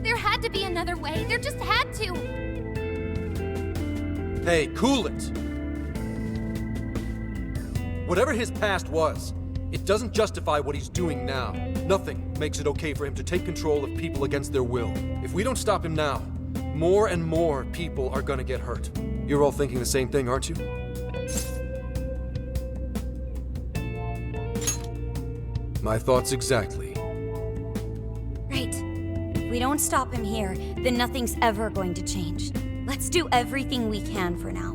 There had to be another way. There just had to. Hey, cool it. Whatever his past was, it doesn't justify what he's doing now. Nothing makes it okay for him to take control of people against their will. If we don't stop him now, more and more people are gonna get hurt. You're all thinking the same thing, aren't you? My thoughts exactly. Right. If we don't stop him here, then nothing's ever going to change. Let's do everything we can for now.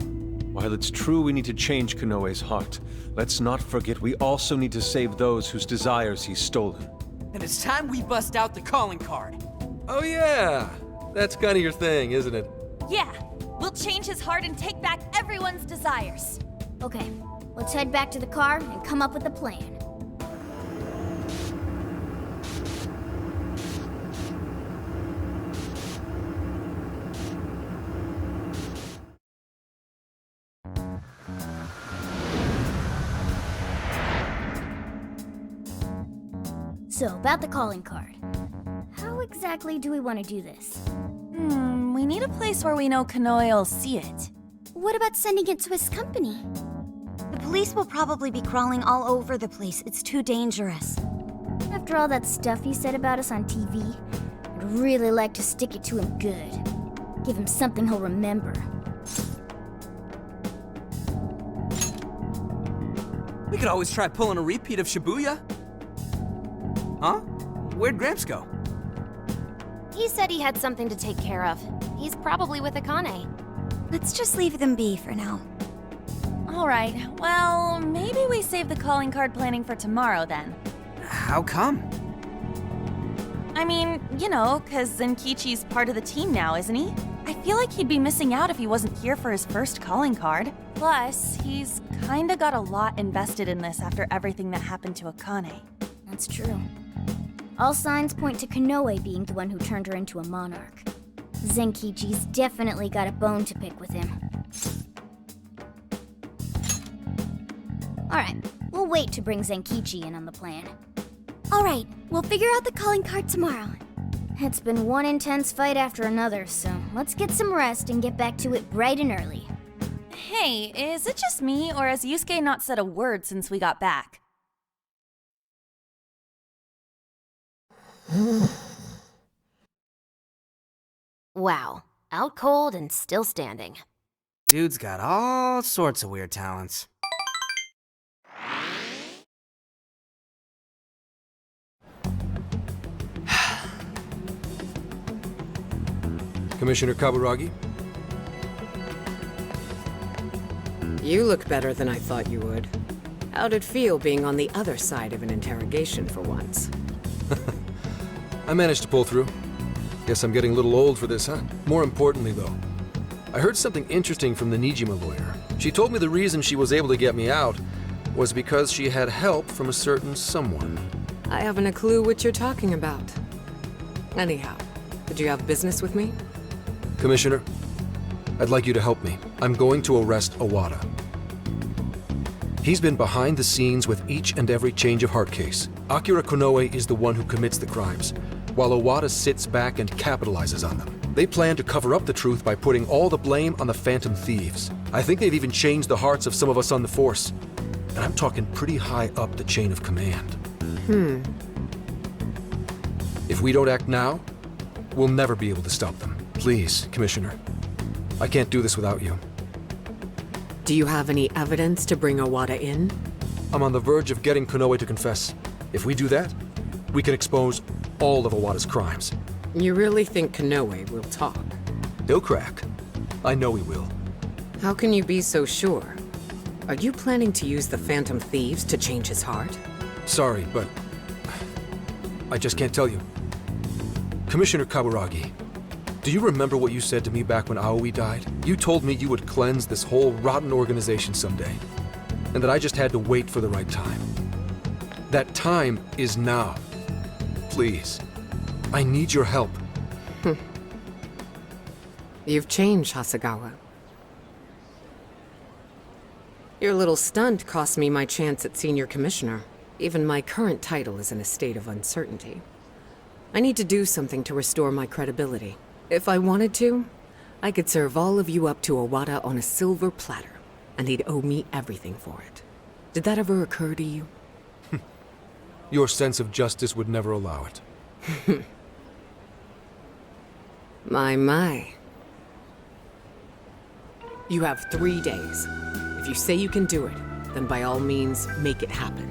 While it's true we need to change Konoe's heart, let's not forget we also need to save those whose desires he's stolen. Then it's time we bust out the calling card. Oh yeah! That's kind of your thing, isn't it? Yeah, we'll change his heart and take back everyone's desires. okay, let's head back to the car and come up with a plan. So, about the calling card. How exactly do we want to do this? We need a place where we know Konoe will see it. What about sending it to his company? The police will probably be crawling all over the place. It's too dangerous. After all that stuff he said about us on TV, I'd really like to stick it to him good. Give him something he'll remember. We could always try pulling a repeat of Shibuya. Huh? Where'd Gramps go? He said he had something to take care of. He's probably with Akane. Let's just leave them be for now. Alright, well, maybe we save the calling card planning for tomorrow then. How come? I mean, you know, 'cause Zenkichi's part of the team now, isn't he? I feel like he'd be missing out if he wasn't here for his first calling card. Plus, he's kinda got a lot invested in this after everything that happened to Akane. That's true. All signs point to Konoe being the one who turned her into a monarch. Zenkichi's definitely got a bone to pick with him. Alright, we'll wait to bring Zenkichi in on the plan. Alright, we'll figure out the calling card tomorrow. It's been one intense fight after another, so let's get some rest and get back to it bright and early. Hey, is it just me, or has Yusuke not said a word since we got back? Wow, out cold and still standing. Dude's got all sorts of weird talents. Commissioner Kaburagi? You look better than I thought you would. How'd it feel being on the other side of an interrogation for once? I managed to pull through. Guess I'm getting a little old for this, huh? More importantly, though, I heard something interesting from the Nijima lawyer. She told me the reason she was able to get me out was because she had help from a certain someone. I haven't a clue what you're talking about. Anyhow, did you have business with me? Commissioner, I'd like you to help me. I'm going to arrest Owada. He's been behind the scenes with each and every change of heart case. Akira Konoe is the one who commits the crimes, while Owada sits back and capitalizes on them. They plan to cover up the truth by putting all the blame on the Phantom Thieves. I think they've even changed the hearts of some of us on the Force. And I'm talking pretty high up the chain of command. If we don't act now, we'll never be able to stop them. Please, Commissioner. I can't do this without you. Do you have any evidence to bring Owada in? I'm on the verge of getting Konoe to confess. If we do that, we can expose all of Owada's crimes. You really think Konoe will talk? He'll crack. I know he will. How can you be so sure? Are you planning to use the Phantom Thieves to change his heart? Sorry, but I just can't tell you. Commissioner Kaburagi, do you remember what you said to me back when Aoi died? You told me you would cleanse this whole rotten organization someday, and that I just had to wait for the right time. That time is now. Please, I need your help. You've changed, Hasegawa. Your little stunt cost me my chance at senior commissioner. Even my current title is in a state of uncertainty. I need to do something to restore my credibility. If I wanted to, I could serve all of you up to Owada on a silver platter, and he'd owe me everything for it. Did that ever occur to you? Your sense of justice would never allow it. My. You have 3 days. If you say you can do it, then by all means, make it happen.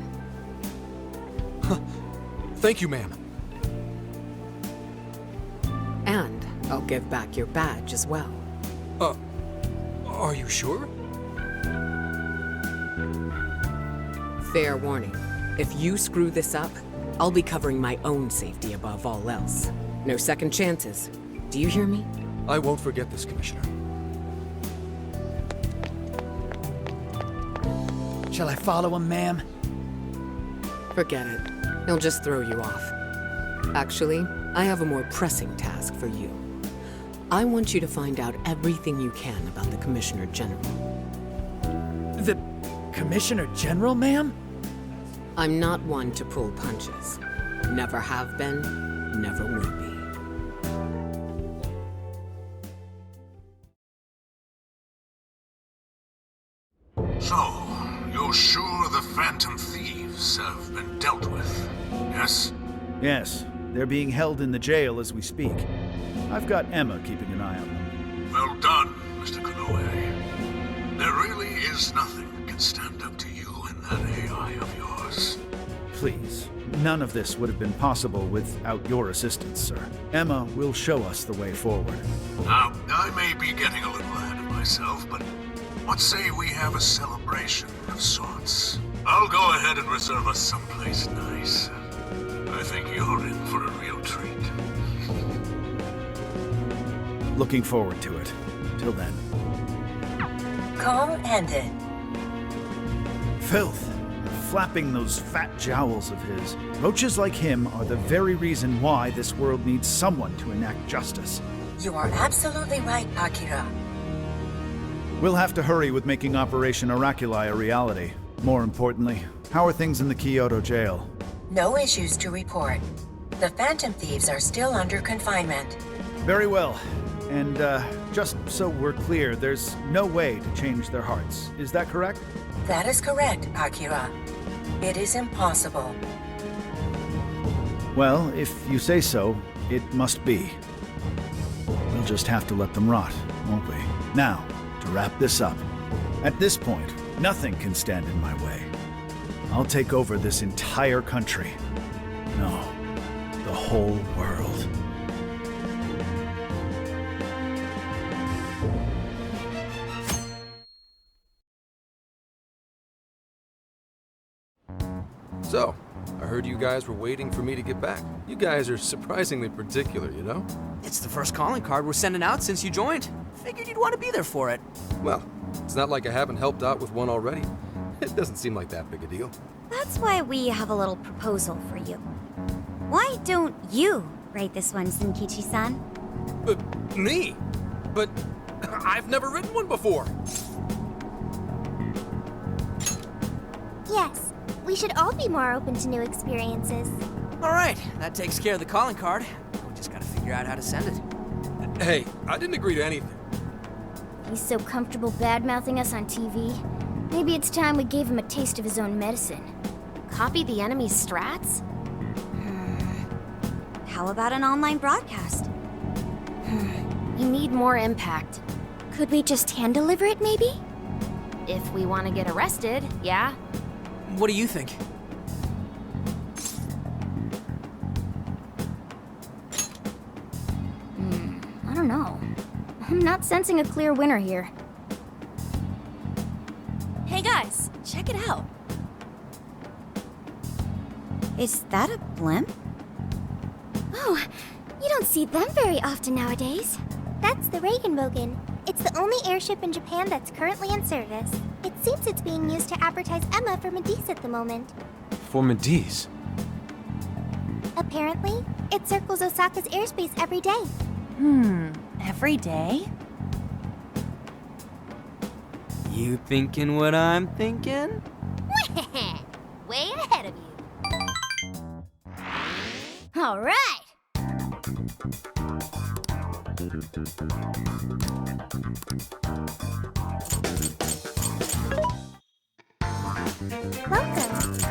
Thank you, ma'am. And I'll give back your badge as well. Are you sure? Fair warning. If you screw this up, I'll be covering my own safety above all else. No second chances. Do you hear me? I won't forget this, Commissioner. Shall I follow him, ma'am? Forget it. He'll just throw you off. Actually, I have a more pressing task for you. I want you to find out everything you can about the Commissioner General. The Commissioner General, ma'am? I'm not one to pull punches. Never have been, never will be. So, you're sure the Phantom Thieves have been dealt with? yes? Yes, they're being held in the jail as we speak. I've got Emma keeping an eye on them. Well done, Mr. Konoe. There really is nothing that can stand up to you and that AI of yours. Please, none of this would have been possible without your assistance, sir. Emma will show us the way forward. Now, I may be getting a little ahead of myself, but what say we have a celebration of sorts? I'll go ahead and reserve us someplace nice. I think you're in for a real treat. Looking forward to it. Till then. Call ended. Filth. Flapping those fat jowls of his. Roaches like him are the very reason why this world needs someone to enact justice. You are absolutely right, Akira. We'll have to hurry with making Operation Oraculi a reality. More importantly, how are things in the Kyoto jail? No issues to report. The Phantom Thieves are still under confinement. Very well. And, just so we're clear, there's no way to change their hearts. Is that correct? That is correct, Akira. It is impossible. Well, if you say so, it must be. We'll just have to let them rot, won't we? Now, to wrap this up. At this point, nothing can stand in my way. I'll take over this entire country. No, the whole world. So, I heard you guys were waiting for me to get back. You guys are surprisingly particular, you know? It's the first calling card we're sending out since you joined. Figured you'd want to be there for it. Well, it's not like I haven't helped out with one already. It doesn't seem like that big a deal. That's why we have a little proposal for you. Why don't you write this one, Zenkichi-san? Me? But I've never written one before. Yes, we should all be more open to new experiences. All right, that takes care of the calling card. We just gotta figure out how to send it. Hey, I didn't agree to anything. He's so comfortable bad-mouthing us on TV. Maybe it's time we gave him a taste of his own medicine. Copy the enemy's strats? How about an online broadcast? We need more impact. Could we just hand-deliver it, maybe? If we want to get arrested, yeah. What do you think? I don't know. I'm not sensing a clear winner here. Hey guys, check it out. Is that a blimp? Oh, you don't see them very often nowadays. That's the Regenbogen. It's the only airship in Japan that's currently in service. It seems it's being used to advertise Emma for Medice at the moment. For Medice? Apparently, it circles Osaka's airspace every day. Every day? You thinking what I'm thinking? Way ahead of you. All right. Welcome.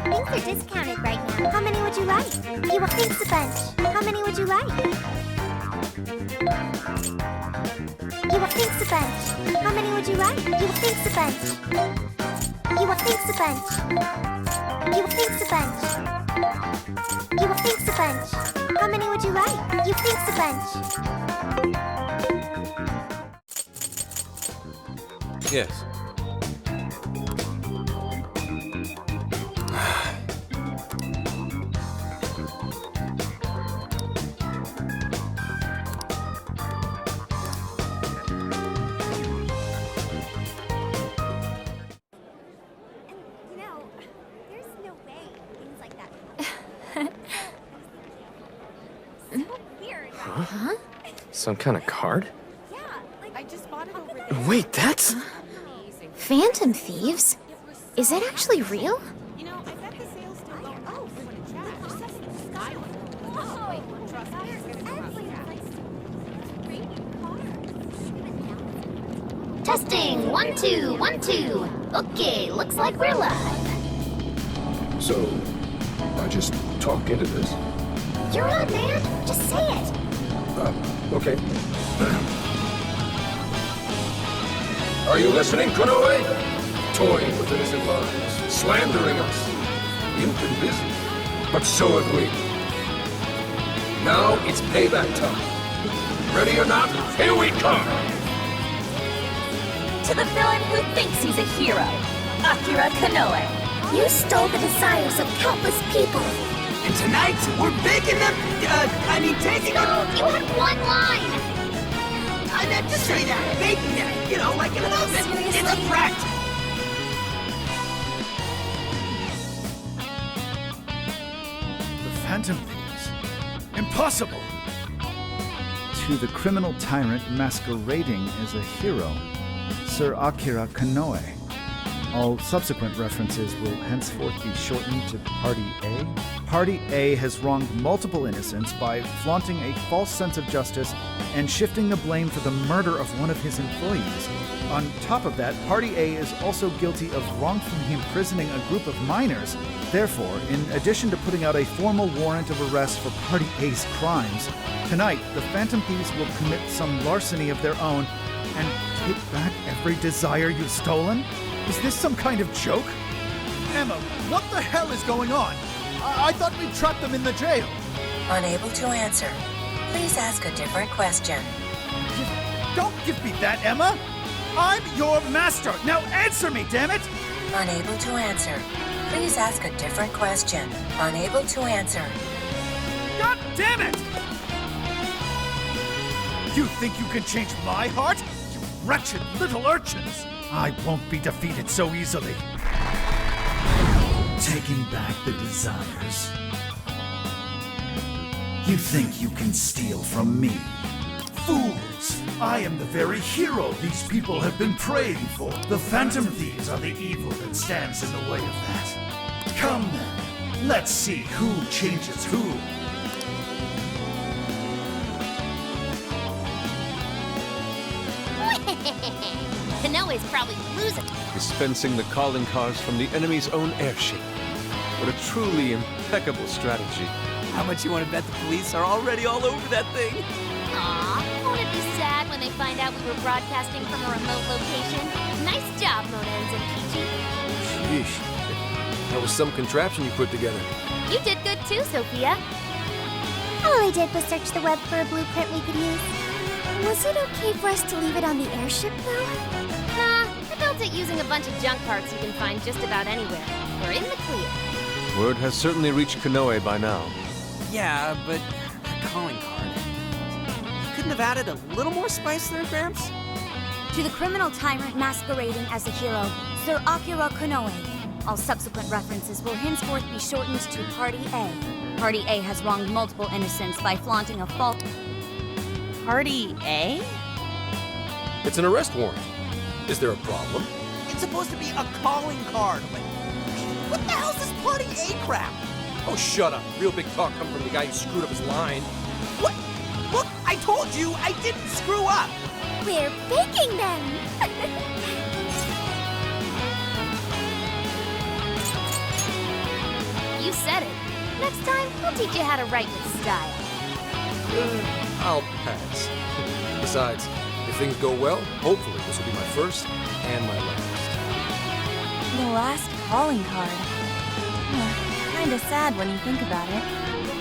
Things are discounted right now. How many would you like? You want thanks a bunch. How many would you like? You want thanks a bunch. How many would you like? You want thanks a bunch. You want thanks a bunch. You want thanks a bunch. You want thanks a bunch. How many would you like? You thanks a bunch. Yes. Huh? Some kind of card? I just bought it over there. Wait, that's... Phantom Thieves? Is that actually real? Testing, 1, 2, 1, 2. Okay, looks like we're live. So, I just talk into this. You're on, man. Just say it. Okay. Are you listening, Konoe? Toying with innocent lives, slandering us. You've been busy, but so have we. Now it's payback time. Ready or not, here we come! To the villain who thinks he's a hero, Akira Konoe. You stole the desires of countless people. And tonight, we're making them, taking them... You had one line! I meant to say that, making them, like an oven. It's a threat. The Phantom Thieves? Impossible! To the criminal tyrant masquerading as a hero, Sir Akira Konoe. All subsequent references will henceforth be shortened to Party A. Party A has wronged multiple innocents by flaunting a false sense of justice and shifting the blame for the murder of one of his employees. On top of that, Party A is also guilty of wrongfully imprisoning a group of minors. Therefore, in addition to putting out a formal warrant of arrest for Party A's crimes, tonight the Phantom Thieves will commit some larceny of their own and take back every desire you've stolen? Is this some kind of joke? Emma, what the hell is going on? I thought we trapped them in the jail. Unable to answer. Please ask a different question. Don't give me that, Emma! I'm your master! Now answer me, damn it! Unable to answer. Please ask a different question. Unable to answer. God damn it! You think you can change my heart? You wretched little urchins! I won't be defeated so easily. Taking back the desires. You think you can steal from me? Fools! I am the very hero these people have been praying for. The Phantom Thieves are the evil that stands in the way of that. Come then, let's see who changes who. Konoe's probably losing. Dispensing the calling cards from the enemy's own airship. What a truly impeccable strategy. How much you want to bet the police are already all over that thing? Aw, won't it be sad when they find out we were broadcasting from a remote location? Nice job, Mona and Zenkichi. Sheesh. That was some contraption you put together. You did good too, Sophia. All I did was search the web for a blueprint we could use. Was it okay for us to leave it on the airship, though? Nah, I built it using a bunch of junk parts you can find just about anywhere. We're in the clear. Word has certainly reached Konoe by now. Yeah, but that calling card. You couldn't have added a little more spice there, Gramps? To the criminal tyrant masquerading as a hero, Sir Akira Konoe. All subsequent references will henceforth be shortened to Party A. Party A has wronged multiple innocents by flaunting a false... Party A? It's an arrest warrant. Is there a problem? It's supposed to be a calling card. Like, what the hell's this Party A crap? Oh, shut up. Real big talk coming from the guy who screwed up his line. What? Look, I told you I didn't screw up. We're baking them. You said it. Next time, I'll teach you how to write with style. I'll pass. Besides, if things go well, hopefully this will be my first and my last. The last calling card. Kinda sad when you think about it.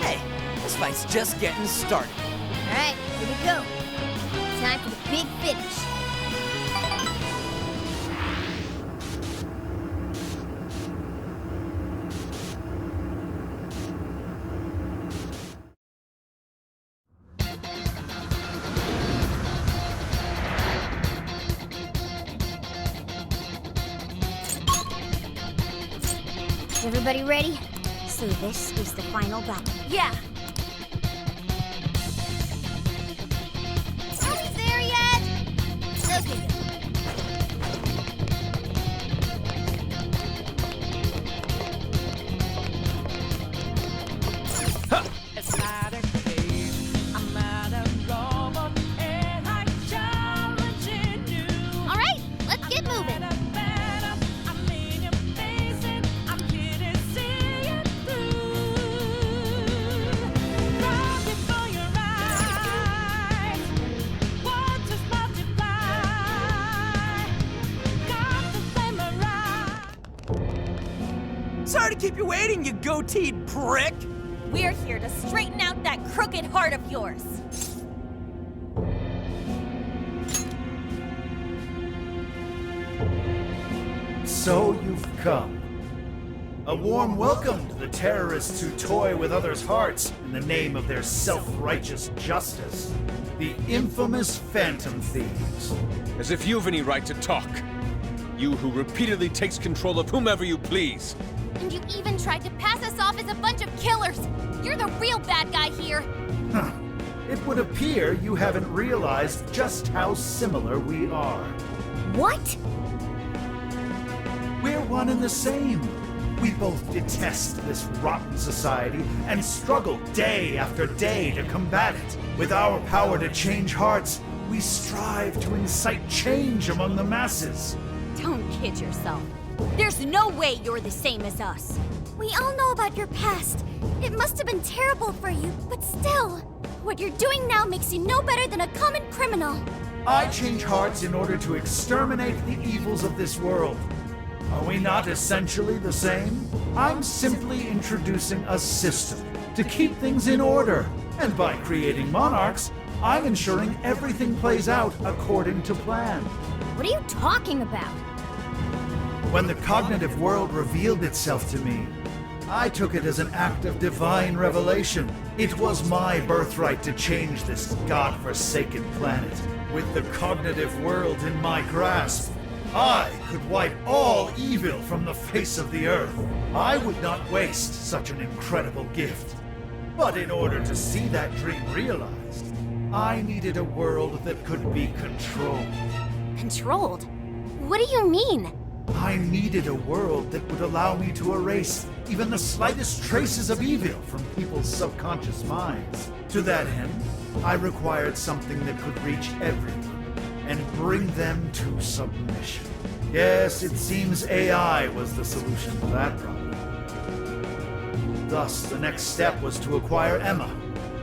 Hey, this fight's just getting started. All right, here we go. Time for the big finish. Everybody ready? So this is the final battle. Yeah. Are we there yet? Okay. It's not a cave. I'm not a robot, and I'm challenging you. All right, let's get moving. Sorry to keep you waiting, you goateed prick! We're here to straighten out that crooked heart of yours. So you've come. A warm welcome to the terrorists who toy with others' hearts in the name of their self-righteous justice. The infamous Phantom Thieves. As if you've any right to talk. You who repeatedly takes control of whomever you please. And you even tried to pass us off as a bunch of killers. You're the real bad guy here. Huh. It would appear you haven't realized just how similar we are. What? We're one and the same. We both detest this rotten society and struggle day after day to combat it. With our power to change hearts, we strive to incite change among the masses. Don't kid yourself. There's no way you're the same as us. We all know about your past. It must have been terrible for you, but still. What you're doing now makes you no better than a common criminal. I change hearts in order to exterminate the evils of this world. Are we not essentially the same? I'm simply introducing a system to keep things in order. And by creating monarchs, I'm ensuring everything plays out according to plan. What are you talking about? When the cognitive world revealed itself to me, I took it as an act of divine revelation. It was my birthright to change this godforsaken planet. With the cognitive world in my grasp, I could wipe all evil from the face of the earth. I would not waste such an incredible gift. But in order to see that dream realized, I needed a world that could be controlled. Controlled? What do you mean? I needed a world that would allow me to erase even the slightest traces of evil from people's subconscious minds. To that end, I required something that could reach everyone and bring them to submission. Yes, it seems AI was the solution to that problem. Thus, the next step was to acquire Emma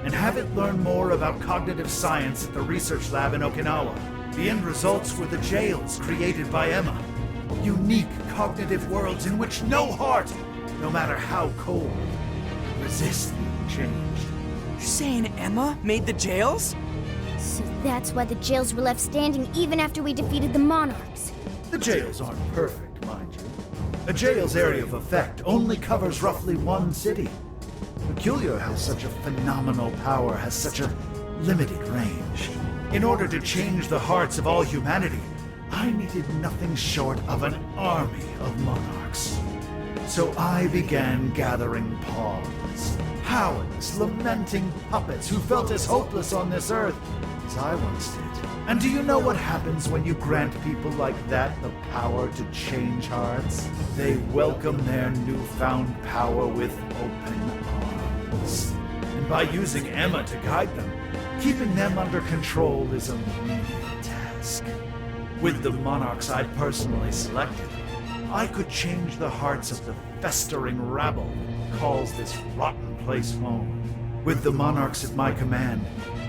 and have it learn more about cognitive science at the research lab in Okinawa. The end results were the jails created by Emma. Unique cognitive worlds in which no heart, no matter how cold, resists being changed. You're saying Emma made the jails? So that's why the jails were left standing even after we defeated the monarchs. The jails aren't perfect, mind you. A jail's area of effect only covers roughly one city. Peculiar how such a phenomenal power has such a limited range. In order to change the hearts of all humanity, I needed nothing short of an army of monarchs. So I began gathering pawns, powerless, lamenting puppets who felt as hopeless on this earth as I once did. And do you know what happens when you grant people like that the power to change hearts? They welcome their newfound power with open arms. And by using Emma to guide them, keeping them under control is a menial task. With the monarchs I'd personally selected, I could change the hearts of the festering rabble that calls this rotten place home. With the monarchs at my command,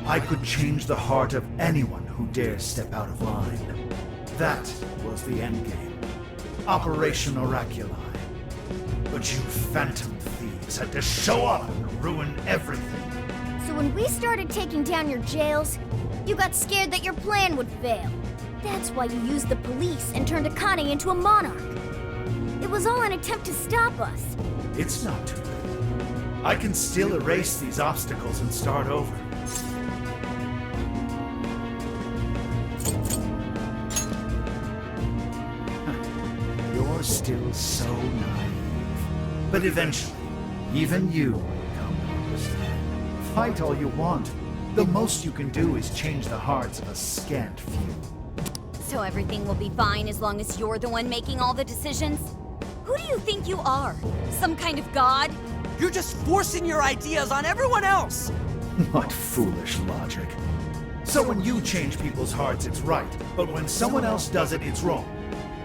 I could change the heart of anyone who dares step out of line. That was the endgame. Operation Oraculi. But you phantom thieves had to show up and ruin everything. So when we started taking down your jails, you got scared that your plan would fail. That's why you used the police and turned Akane into a monarch. It was all an attempt to stop us. It's not too late. I can still erase these obstacles and start over. You're still so naive. But eventually, even you will come to understand. Fight all you want. The most you can do is change the hearts of a scant few. So everything will be fine as long as you're the one making all the decisions? Who do you think you are? Some kind of god? You're just forcing your ideas on everyone else! What foolish logic. So when you change people's hearts, it's right. But when someone else does it, it's wrong.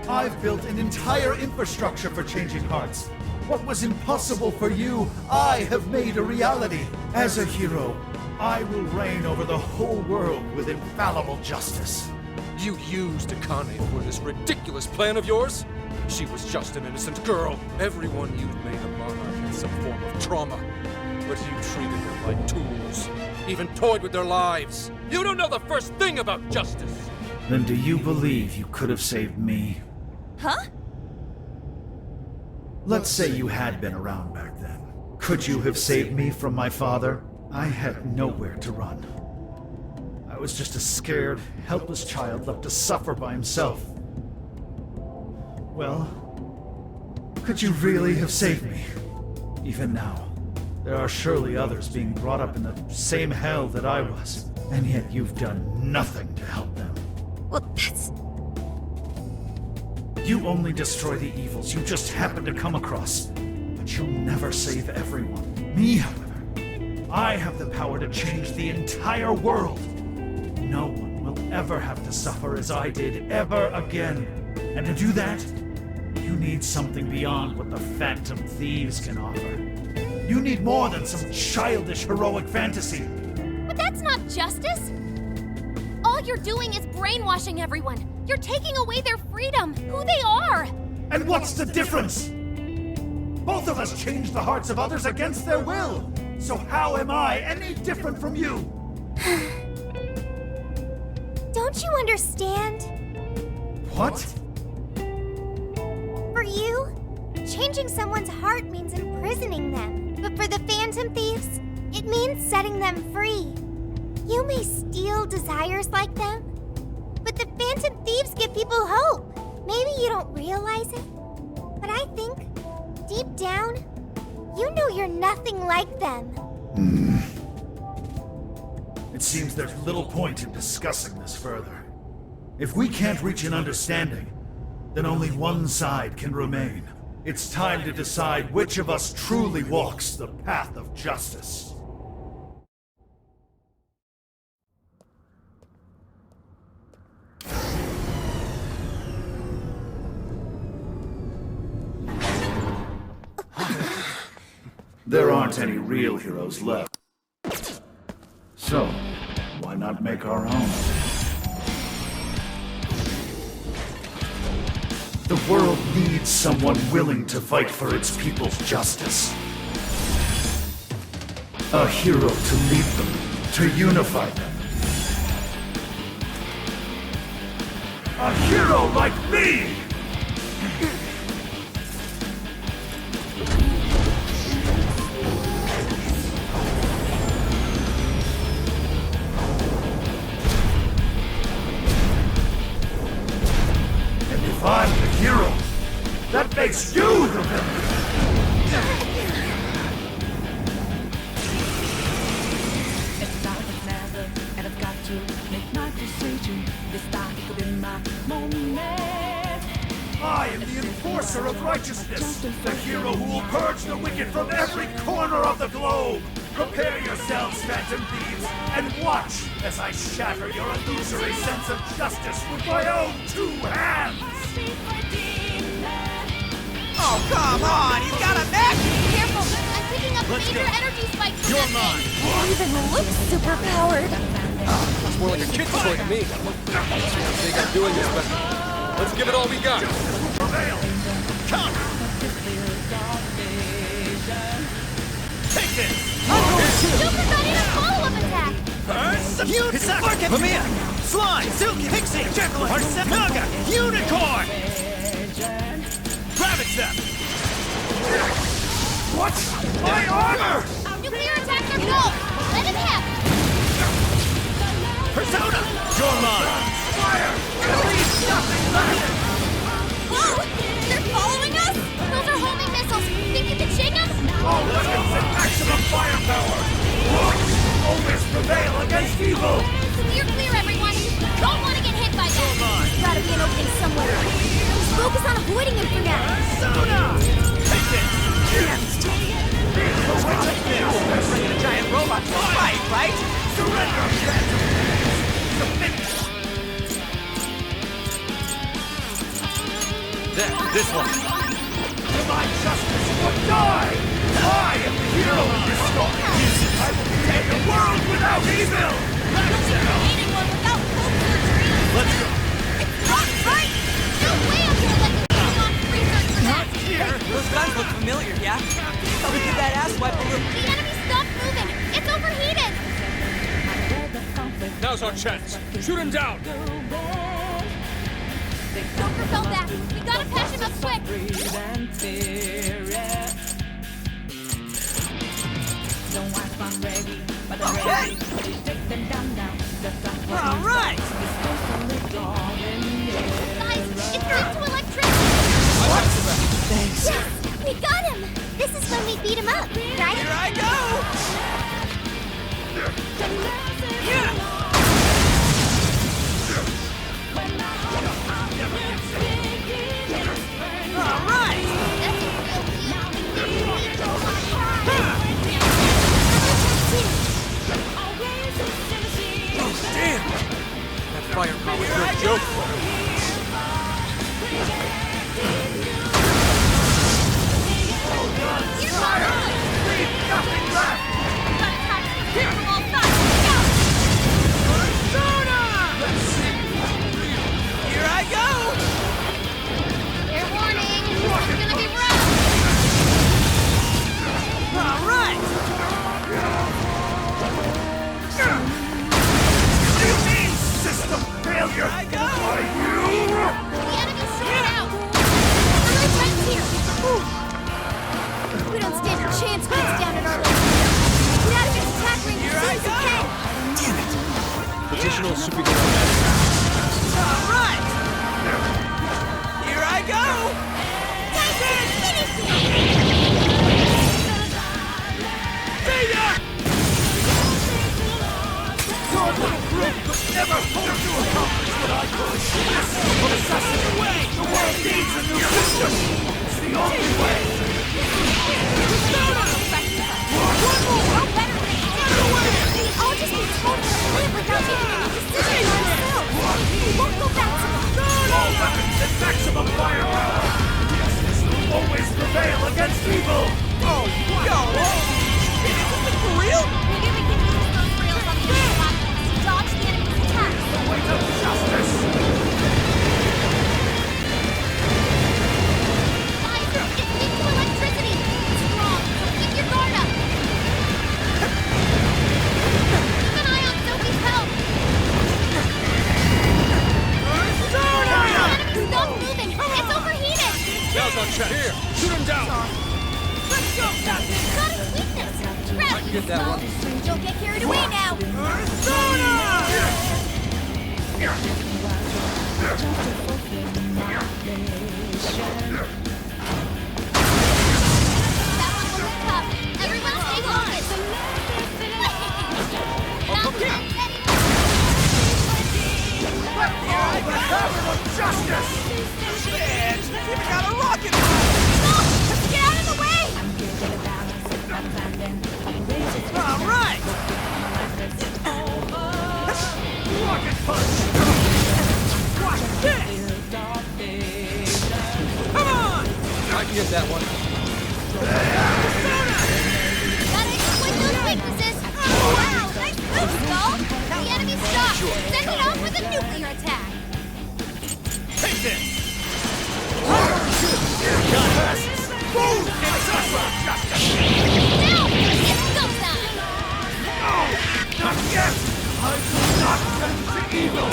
I've built an entire infrastructure for changing hearts. What was impossible for you, I have made a reality. As a hero, I will reign over the whole world with infallible justice. You used Akane for this ridiculous plan of yours? She was just an innocent girl. Everyone you've made a monarch has some form of trauma. But you treated them like tools. Even toyed with their lives. You don't know the first thing about justice. Then do you believe you could have saved me? Huh? Let's say you had been around back then. Could you have saved me from my father? I had nowhere to run. I was just a scared, helpless child left to suffer by himself. Well, could you really have saved me? Even now, there are surely others being brought up in the same hell that I was, and yet you've done nothing to help them. Well, that's... You only destroy the evils you just happen to come across, but you'll never save everyone. Me, however, I have the power to change the entire world. No one will ever have to suffer as I did ever again. And to do that, you need something beyond what the Phantom Thieves can offer. You need more than some childish heroic fantasy. But that's not justice! All you're doing is brainwashing everyone. You're taking away their freedom, who they are! And what's the difference? Both of us changed the hearts of others against their will. So how am I any different from you? Don't you understand? What? For you, changing someone's heart means imprisoning them. But for the Phantom Thieves, it means setting them free. You may steal desires like them, but the Phantom Thieves give people hope. Maybe you don't realize it, but I think, deep down, you know you're nothing like them. It seems there's little point in discussing this further. If we can't reach an understanding, then only one side can remain. It's time to decide which of us truly walks the path of justice. There aren't any real heroes left. So, why not make our own? The world needs someone willing to fight for its people's justice. A hero to lead them, to unify them. A hero like me! If I'm the hero, that makes you the villain! It's not a matter, and I've got to make my decision. This time could be my moment. I am the enforcer of righteousness, the hero who will purge the wicked from every corner of the globe! Prepare yourselves, Phantom Thieves, and watch as I shatter your illusory sense of justice with my own two hands! Oh, come on! You got a mech? Careful! I'm picking up major energy spikes from You're that mine! thing. It even looks super powered. It's more like a kid's toy to me. I think I'm doing this, but let's give it all we got. Prevail! Come! Take this! Joker got in a follow-up attack! Huge sucker! Mamiya! Slime! Silky! Pixie! Jekyll! Naga! Unicorn! Ravage them! What? My armor! Nuclear attacks are go! Let him have it! Persona! You're mine! Fire! Please, nothing left! Whoa! They're following us? Those are homing missiles! Think you can shake them? All weapons at maximum firepower! Always prevail against evil! You're clear, everyone! Don't want to get hit by that! Gotta be an opening somewhere. Just focus on avoiding him for now. Persona! Take this! Bring a giant robot to fight, right? Surrender, Phantom! Submit! There, this one. Divine justice will die! I am the hero of this story! I will create a world without evil! Anyone without hope or dreams. Let's go. It's not right! You're way up here letting us on free Shoot him down! Joker fell back. We gotta patch him up quick. Okay! All right! Guys, it's linked to electricity. Thanks. Yes, we got him. This is when we beat him up, right? Here I go! Yeah! All right! Oh, damn! That firepower's no joke. Here I go! Fair warning. It's gonna be rough. All right! You mean system failure? I go! Are you? The enemy's short out. We're right here. We don't stand a chance when it's down at our level. Get out of its attack range as soon as you can. Damn it! Additional super All right! Here I go! Tyson, finish it! See ya! Your little group could never hope to accomplish what I could. Assassin away! The world needs a new system! It's the only way! We all just need time to live without making any decisions ourselves. We won't go back to them. All weapons at maximum firepower! Justice will always prevail against evil! Oh, yo! Is this for real? Maybe we can use those rails on the other platforms to dodge the enemy's attacks. The weight of justice! Guys, it's linked to electricity. It's strong, so keep your guard up. Keep an eye on Sophie's health. Stop moving! It's overheated! Now's our chance. Here, shoot him down. Let's go, Dustin. Got his weakness! Grab it, get that Smoke. one. Don't get carried away now! That one was tough. Everyone stay focused! Justice! Shit! Even got a rocket! Get out of the way! All right! Rocket punch! Watch this! Come on! I can get that one. Gotta exploit those weaknesses! Wow, nice move, Skull! The enemy's stopped! Send it off with a nuclear attack! Take this! Boom! It's us! Justice! Now, it's go time! No! Not yet! I will not bend to evil!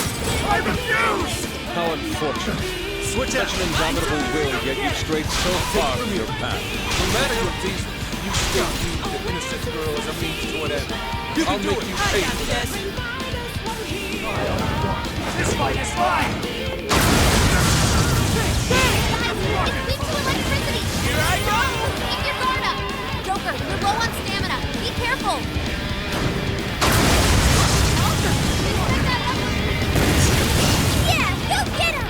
I refuse! How unfortunate. Switch Such an indomitable will, yet you've strayed so far from your path. No matter your reason, you still use the innocent girl as a means to an end. I'll make you pay for that. This fight is mine! It's linked to electricity! Here I go! Keep your guard up! Joker, you're low on stamina. Be careful! Yeah, go get him!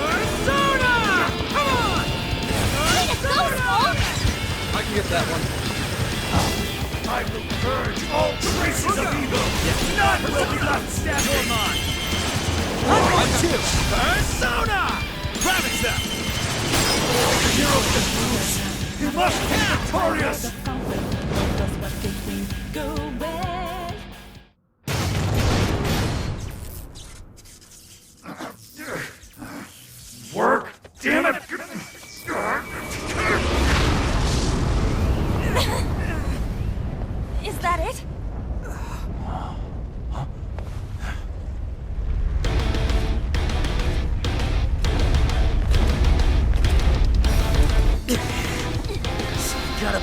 Persona! Come on! Way to go, Skull! I can get that one. I will purge all traces of evil! None will be left standing! Persona! Ravage them! The hero can lose! He must be victorious! Work! Damn it! Is that it?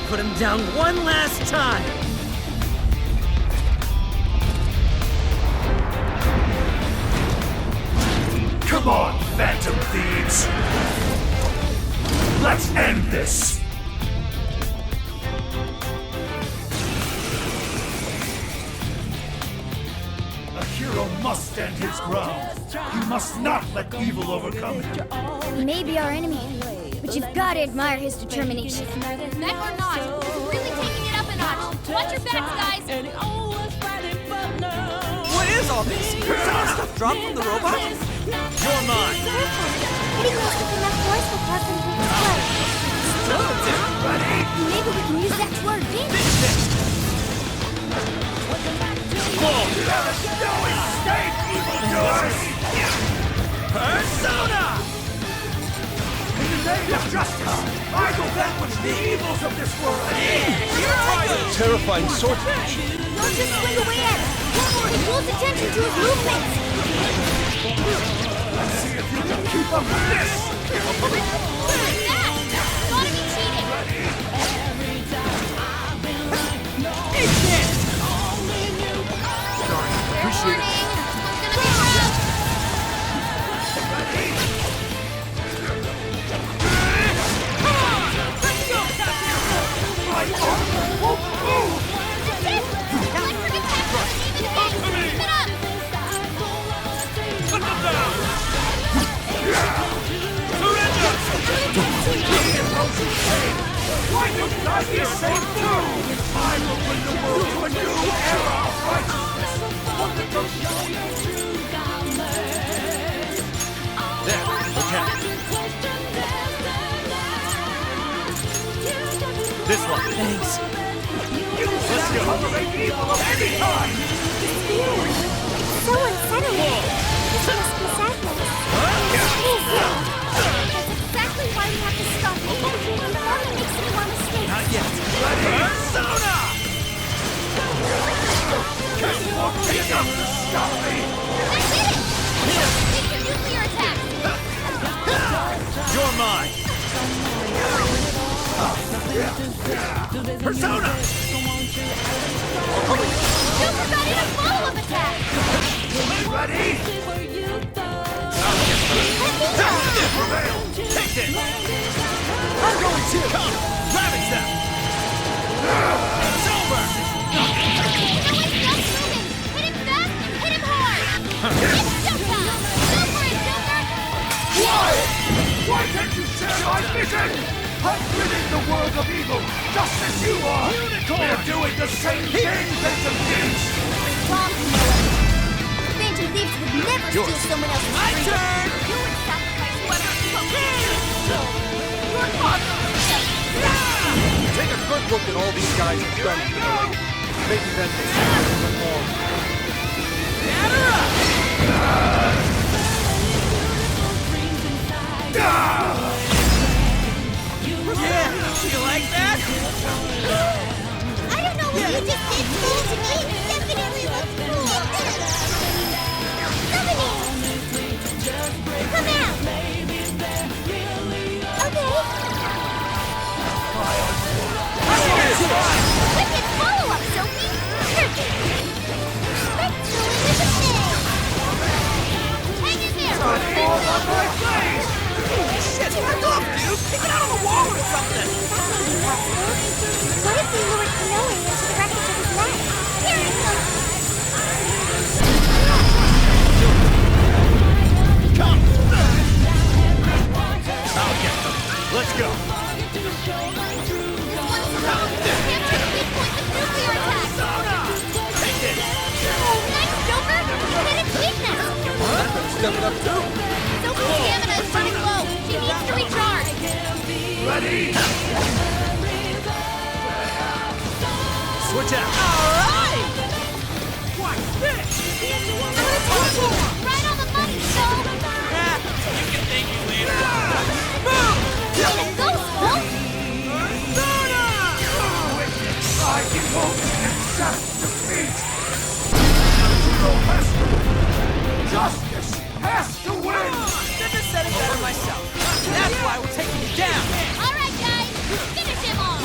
put him down one last time! Come on, Phantom Thieves! Let's end this! A hero must stand his ground. You must not let evil overcome him. He may be our enemy, but you've got to admire his determination. Bet or not, he's really taking it up a notch. Watch your backs, guys! What is all this? Stuff dropped from the robot? You're mine! Hitting us with enough force will cause them to explode. Maybe we can use that to our advantage. Persona! In the name of justice, I will vanquish the evils of this world! Terrifying swordsman. Don't just swing away at him. He pulls attention to his movements. Let's see if you can keep up with this! Gotta be cheating! Appreciate it. Why couldn't I be saved too? I will bring the world to a new era of righteousness! There, look at it. This one. Thanks. Let's go! Tolerate evil of any kind! So unsettling. This must be sadness. That's exactly why we have to stop it before he makes any more mistakes. Not yet. Persona! Can you walk me enough to stop me? Make your nuclear attack! You're mine! Persona! Joker got in a follow-up attack! Ready? Take this! I'm going to! Come! Ravage them! It's over! Hit him fast and hit him hard! It's showtime! Go for it, Joker! Why? Why can't you share my vision? I'm ridding the world of evil, just as you are! Unicorn! We're doing the same thing, Phantom Thieves! Wrong, Phantom Thieves would never steal someone else's My freedom. turn! You would sacrifice whoever Take a good look at all these guys have done today. Maybe then they can do more. Batter up! Yeah, you like that? I don't know what you just did, but to me it definitely looks cool. Summoning! Come out! Okay. Wicked follow-up, Sophie! Perfect! Let's go into the thing! Hang in there! Shit, back off, dude! Kick it out on the wall or something! What if we lured Konoe into the wreckage of his lab? Here it comes! Come! I'll get them. Let's go! Step it up too. Sophie's stamina is running low. She needs to recharge. Ready? Switch out! Alright! Watch this! Right on the money, Soul. You can thank me later. Go, Soul. I can only accept defeat! Hero has to win! Justice has to win! Never said it better myself. That's why we're taking you down! All right, guys. Finish him off.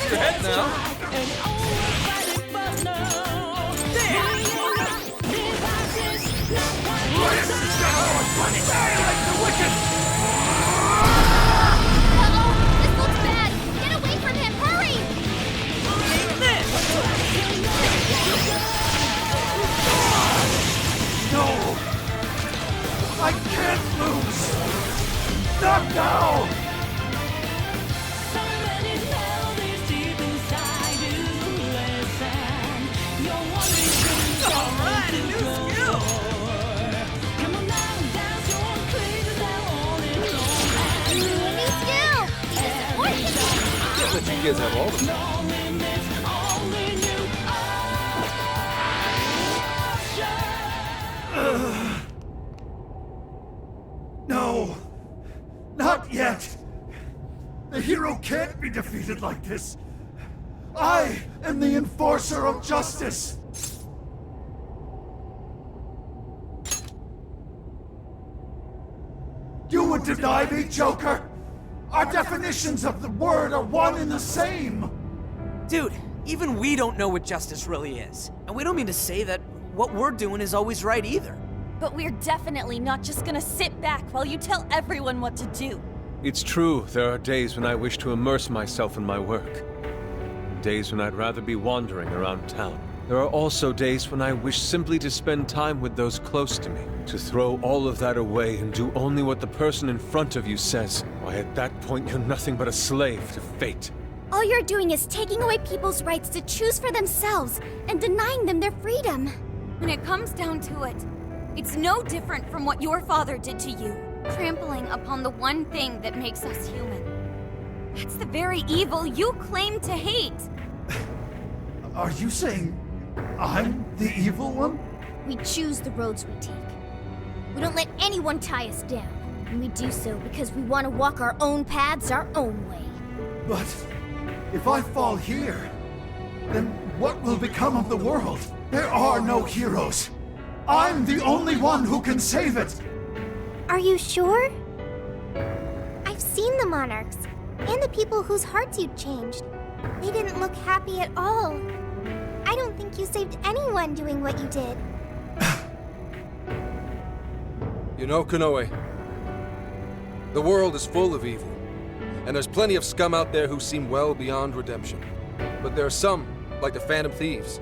your head now. Uh-oh! This looks bad! Get away from him! Hurry! No! I can't lose! Not now! Alright, a new skill! New skill! He's a support team! Can't let you kids have all of them. No! Not yet! The hero can't be defeated like this! I am the enforcer of justice! You would deny me, Joker? Our definitions of the word are one and the same! Dude, even we don't know what justice really is. And we don't mean to say that what we're doing is always right either. But we're definitely not just gonna sit back while you tell everyone what to do. It's true, there are days when I wish to immerse myself in my work. Days when I'd rather be wandering around town. There are also days when I wish simply to spend time with those close to me. To throw all of that away and do only what the person in front of you says. Why, at that point, you're nothing but a slave to fate. All you're doing is taking away people's rights to choose for themselves and denying them their freedom. When it comes down to it, it's no different from what your father did to you, trampling upon the one thing that makes us human. That's the very evil you claim to hate. Are you saying I'm the evil one? We choose the roads we take. We don't let anyone tie us down. And we do so because we want to walk our own paths our own way. But if I fall here, then what will become of the world? There are no heroes. I'm the only one who can save it. Are you sure? I've seen the monarchs, and the people whose hearts you'd changed. They didn't look happy at all. I don't think you saved anyone doing what you did. You know, Konoe, the world is full of evil, and there's plenty of scum out there who seem well beyond redemption. But there are some, like the Phantom Thieves,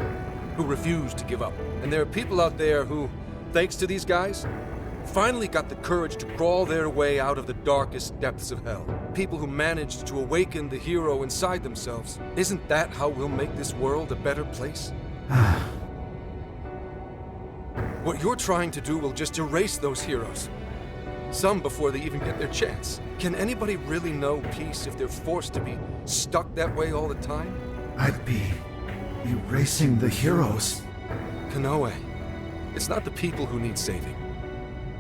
who refuse to give up. And there are people out there who, thanks to these guys, finally got the courage to crawl their way out of the darkest depths of hell. People who managed to awaken the hero inside themselves. Isn't that how we'll make this world a better place? What you're trying to do will just erase those heroes. Some before they even get their chance. Can anybody really know peace if they're forced to be stuck that way all the time? I'd be erasing the heroes. Konoe, it's not the people who need saving.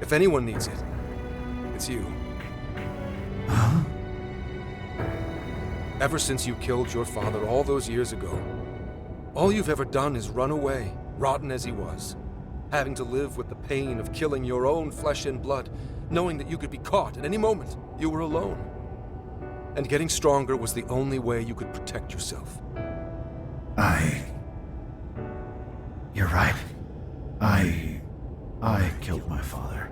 If anyone needs it, it's you. Huh? Ever since you killed your father all those years ago, all you've ever done is run away, rotten as he was. Having to live with the pain of killing your own flesh and blood, knowing that you could be caught at any moment. You were alone. And getting stronger was the only way you could protect yourself. You're right. I killed my father.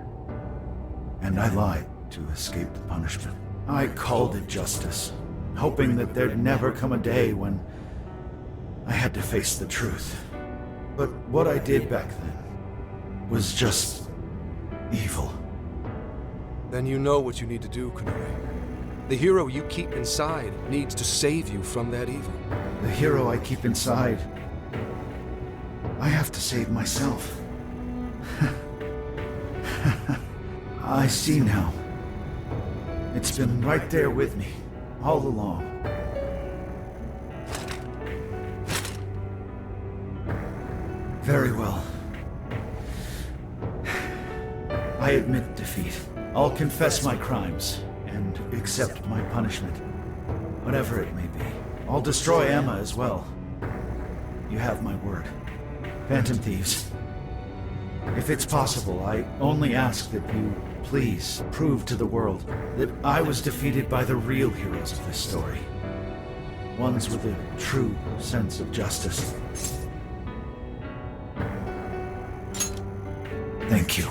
And I lied to escape the punishment. I called it justice, hoping that there'd never come a day when I had to face the truth. But what I did back then was just evil. Then you know what you need to do, Konoe. The hero you keep inside needs to save you from that evil. The hero I keep inside, I have to save myself. I see now. It's been right there with me, all along. Very well. I admit defeat. I'll confess my crimes and accept my punishment, whatever it may be. I'll destroy Emma as well. You have my word. Phantom Thieves. If it's possible, I only ask that you please prove to the world that I was defeated by the real heroes of this story. ones with a true sense of justice. Thank you.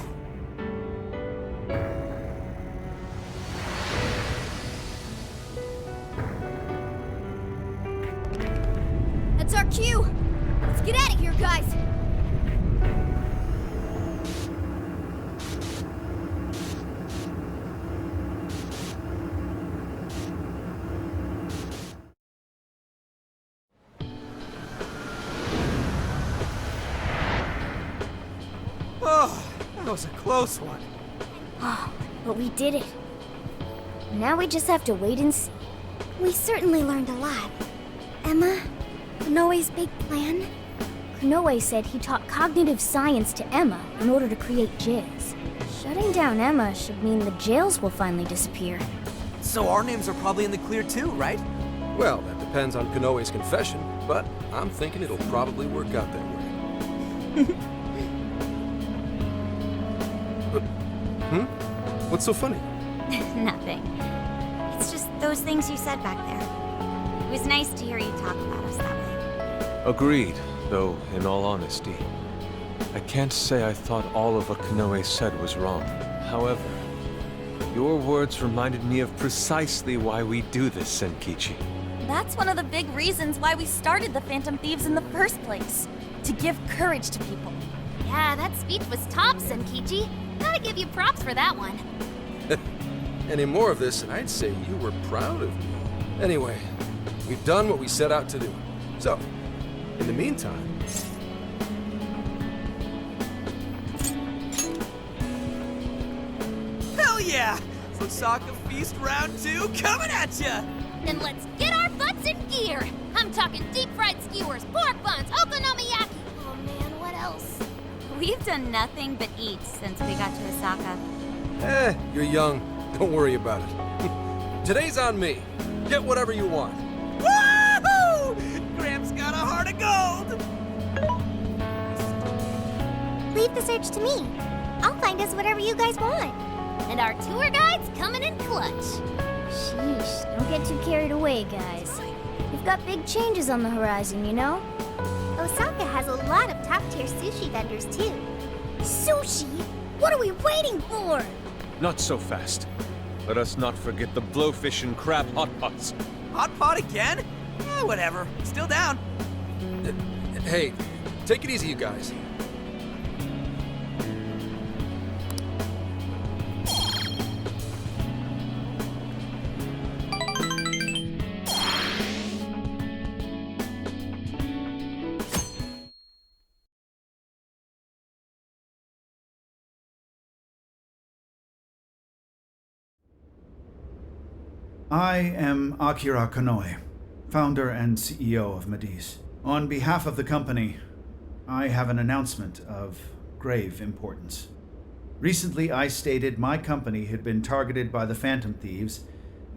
That's our cue! Let's get out of here, guys! Oh, that was a close one. Oh, but we did it. Now we just have to wait and see. We certainly learned a lot. Emma, Konoe's big plan? Konoe said he taught cognitive science to Emma in order to create jails. Shutting down Emma should mean the jails will finally disappear. So our names are probably in the clear too, right? Well, that depends on Konoe's confession, but I'm thinking it'll probably work out that way. What's so funny? Nothing. It's just those things you said back there. It was nice to hear you talk about us that way. Agreed, though, in all honesty, I can't say I thought all of what Konoe said was wrong. However, your words reminded me of precisely why we do this, Senkichi. That's one of the big reasons why we started the Phantom Thieves in the first place. To give courage to people. Yeah, that speech was top, Senkichi. Gotta give you props for that one. Any more of this, and I'd say you were proud of me. Anyway, we've done what we set out to do. So, in the meantime... Hell yeah! Osaka Feast Round 2 coming at ya! Then let's get our butts in gear. I'm talking deep-fried skewers, pork buns, okonomiyaki. Oh man, what else? We've done nothing but eat since we got to Osaka. You're young. Don't worry about it. Today's on me. Get whatever you want. Woohoo! Graham's got a heart of gold! Leave the search to me. I'll find us whatever you guys want. And our tour guide's coming in clutch. Sheesh, don't get too carried away, guys. We've got big changes on the horizon, you know? Osaka has a lot of top-tier sushi vendors, too. Sushi? What are we waiting for? Not so fast. Let us not forget the blowfish and crab hot pots. Hot pot again? Eh, whatever. Still down. Hey, take it easy, you guys. I am Akira Konoe, founder and CEO of Mediz. On behalf of the company, I have an announcement of grave importance. Recently, I stated my company had been targeted by the Phantom Thieves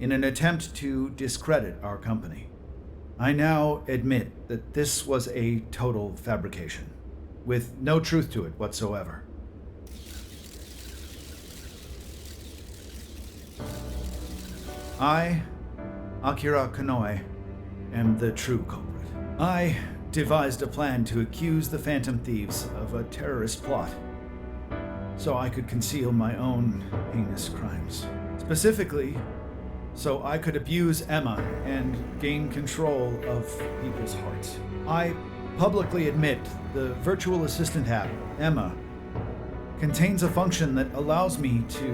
in an attempt to discredit our company. I now admit that this was a total fabrication, with no truth to it whatsoever. I, Akira Konoe, am the true culprit. I devised a plan to accuse the Phantom Thieves of a terrorist plot, so I could conceal my own heinous crimes. Specifically, so I could abuse Emma and gain control of people's hearts. I publicly admit the virtual assistant app, Emma, contains a function that allows me to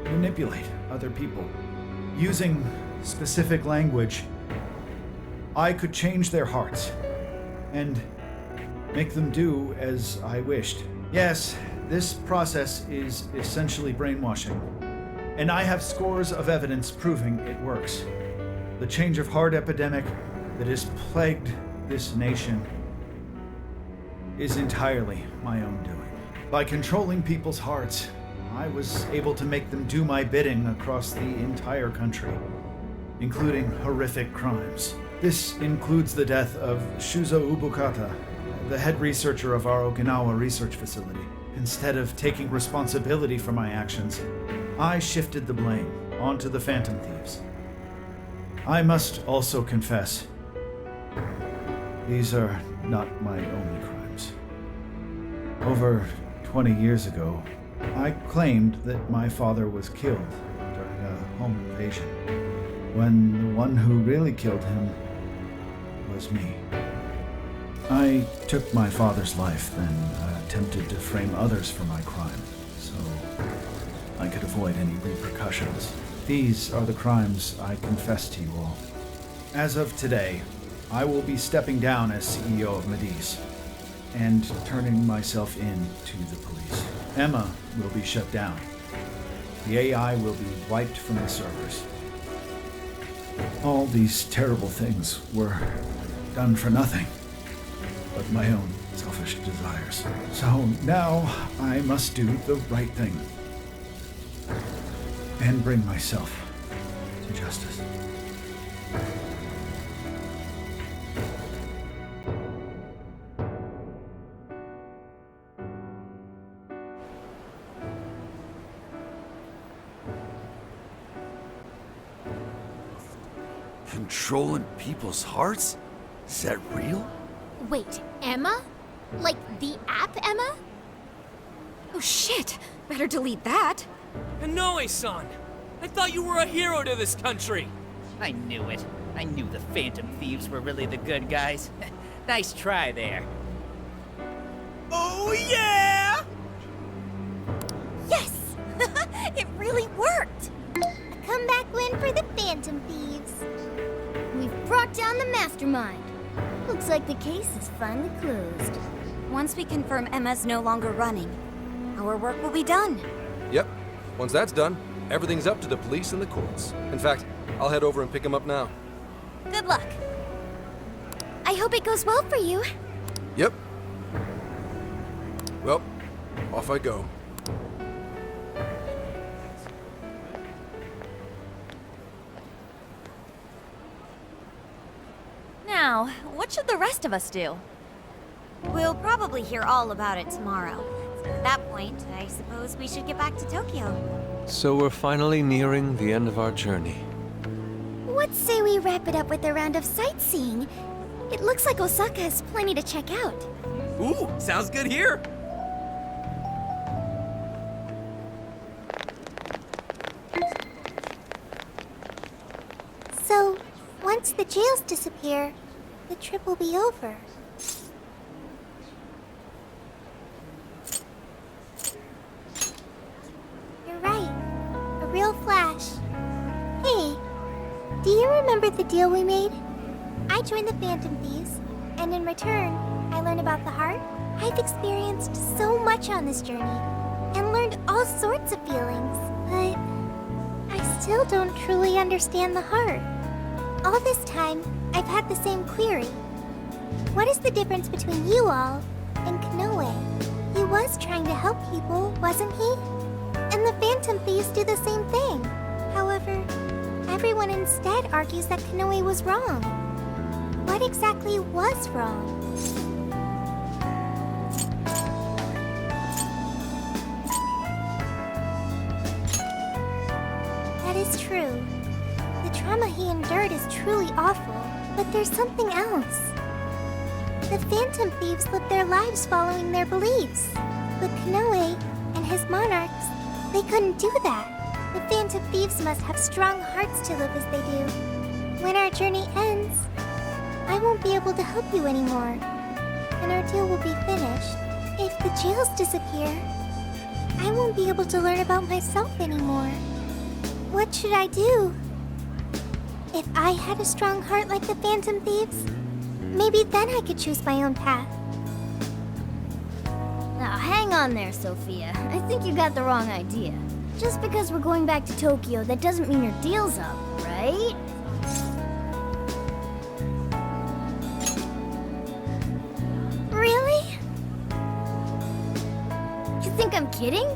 manipulate other people. Using specific language, I could change their hearts and make them do as I wished. Yes, this process is essentially brainwashing, and I have scores of evidence proving it works. The change of heart epidemic that has plagued this nation is entirely my own doing. By controlling people's hearts, I was able to make them do my bidding across the entire country, including horrific crimes. This includes the death of Shuzo Ubukata, the head researcher of our Okinawa research facility. Instead of taking responsibility for my actions, I shifted the blame onto the Phantom Thieves. I must also confess, these are not my only crimes. Over 20 years ago, I claimed that my father was killed during a home invasion, when the one who really killed him was me. I took my father's life, then attempted to frame others for my crime, so I could avoid any repercussions. These are the crimes I confess to you all. As of today, I will be stepping down as CEO of Mediz and turning myself in to the police. Emma will be shut down. The AI will be wiped from the servers. All these terrible things were done for nothing but my own selfish desires. So now I must do the right thing and bring myself to justice. Controlling people's hearts? Is that real? Wait, Emma? Like the app Emma? Oh shit! Better delete that. Konoe-san! I thought you were a hero to this country! I knew it. I knew the Phantom Thieves were really the good guys. Nice try there. Oh yeah! Yes! It really worked! A comeback win for the Phantom Thieves. We've brought down the mastermind. Looks like the case is finally closed. Once we confirm Emma's no longer running, our work will be done. Yep. Once that's done, everything's up to the police and the courts. In fact, I'll head over and pick him up now. Good luck. I hope it goes well for you. Yep. Well, off I go. Now, what should the rest of us do? We'll probably hear all about it tomorrow. So at that point, I suppose we should get back to Tokyo. So we're finally nearing the end of our journey. What say we wrap it up with a round of sightseeing? It looks like Osaka has plenty to check out. Ooh, sounds good here! So, once the jails disappear, the trip will be over. You're right. A real flash. Hey, do you remember the deal we made? I joined the Phantom Thieves, and in return, I learned about the heart. I've experienced so much on this journey, and learned all sorts of feelings, but I still don't truly understand the heart. All this time, I've had the same query. What is the difference between you all and Konoe? He was trying to help people, wasn't he? And the Phantom Thieves do the same thing. However, everyone instead argues that Konoe was wrong. What exactly was wrong? That is true. The trauma he endured is truly awful, but there's something else. The Phantom Thieves lived their lives following their beliefs, but Konoe and his monarchs, they couldn't do that. The Phantom Thieves must have strong hearts to live as they do. When our journey ends, I won't be able to help you anymore, and our deal will be finished. If the jails disappear, I won't be able to learn about myself anymore. What should I do? If I had a strong heart like the Phantom Thieves, maybe then I could choose my own path. Now hang on there, Sophia. I think you got the wrong idea. Just because we're going back to Tokyo, that doesn't mean your deal's up, right? Really? You think I'm kidding?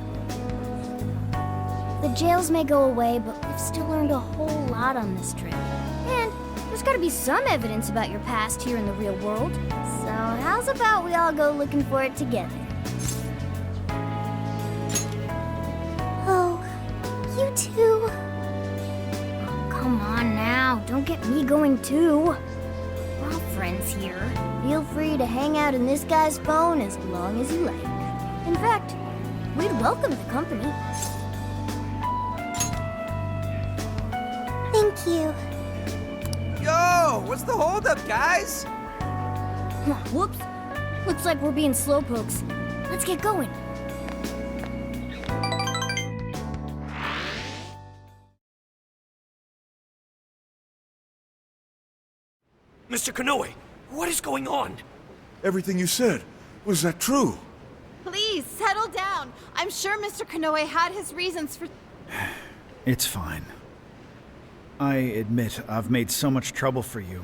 The jails may go away, but we've still learned a whole lot on this trip. And there's gotta be some evidence about your past here in the real world. So how's about we all go looking for it together? Oh, you too? Come on now, don't get me going too. We're all friends. friends here. Feel free to hang out in this guy's phone as long as you like. In fact, we'd welcome the company. Thank you. Yo, what's the holdup, guys? Whoops. Looks like we're being slowpokes. Let's get going. Mr. Konoe, what is going on? Everything you said, was that true? Please, settle down. I'm sure Mr. Konoe had his reasons for... It's fine. I admit I've made so much trouble for you.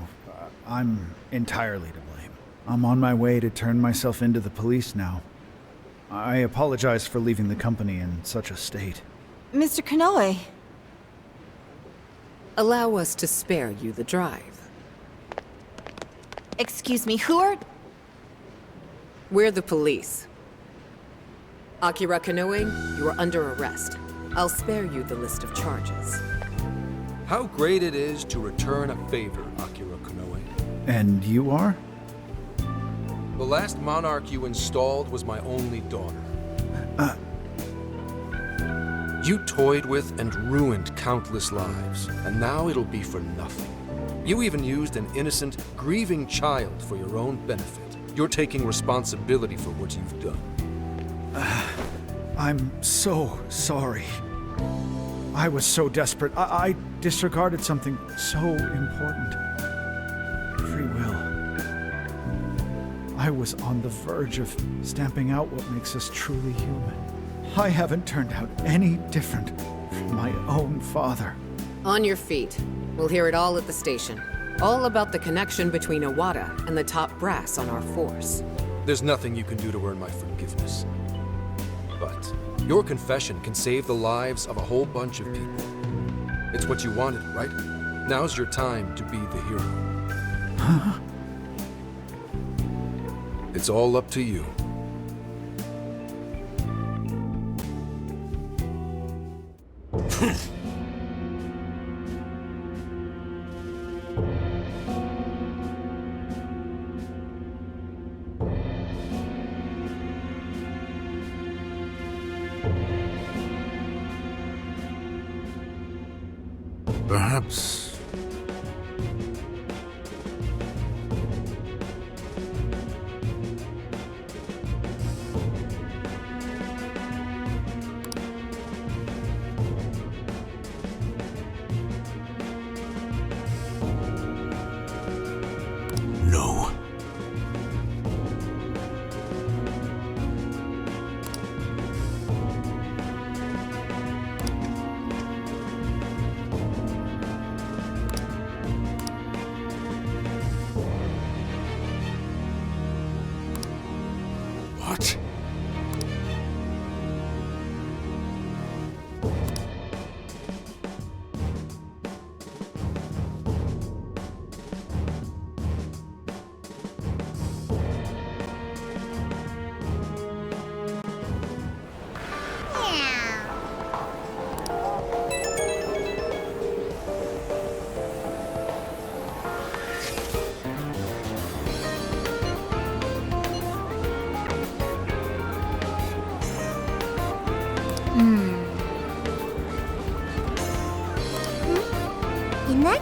I'm entirely to blame. I'm on my way to turn myself into the police now. I apologize for leaving the company in such a state. Mr. Konoe. Allow us to spare you the drive. Excuse me, who are... We're the police. Akira Konoe, you are under arrest. I'll spare you the list of charges. How great it is to return a favor, Akira Konoe. And you are? The last monarch you installed was my only daughter. You toyed with and ruined countless lives, and now it'll be for nothing. You even used an innocent, grieving child for your own benefit. You're taking responsibility for what you've done. I'm so sorry. I was so desperate. I disregarded something so important. Free will. I was on the verge of stamping out what makes us truly human. I haven't turned out any different from my own father. On your feet. We'll hear it all at the station. All about the connection between Iwata and the top brass on our force. There's nothing you can do to earn my forgiveness. But your confession can save the lives of a whole bunch of people. It's what you wanted, right? Now's your time to be the hero. Huh? It's all up to you. Perhaps... No. What? In that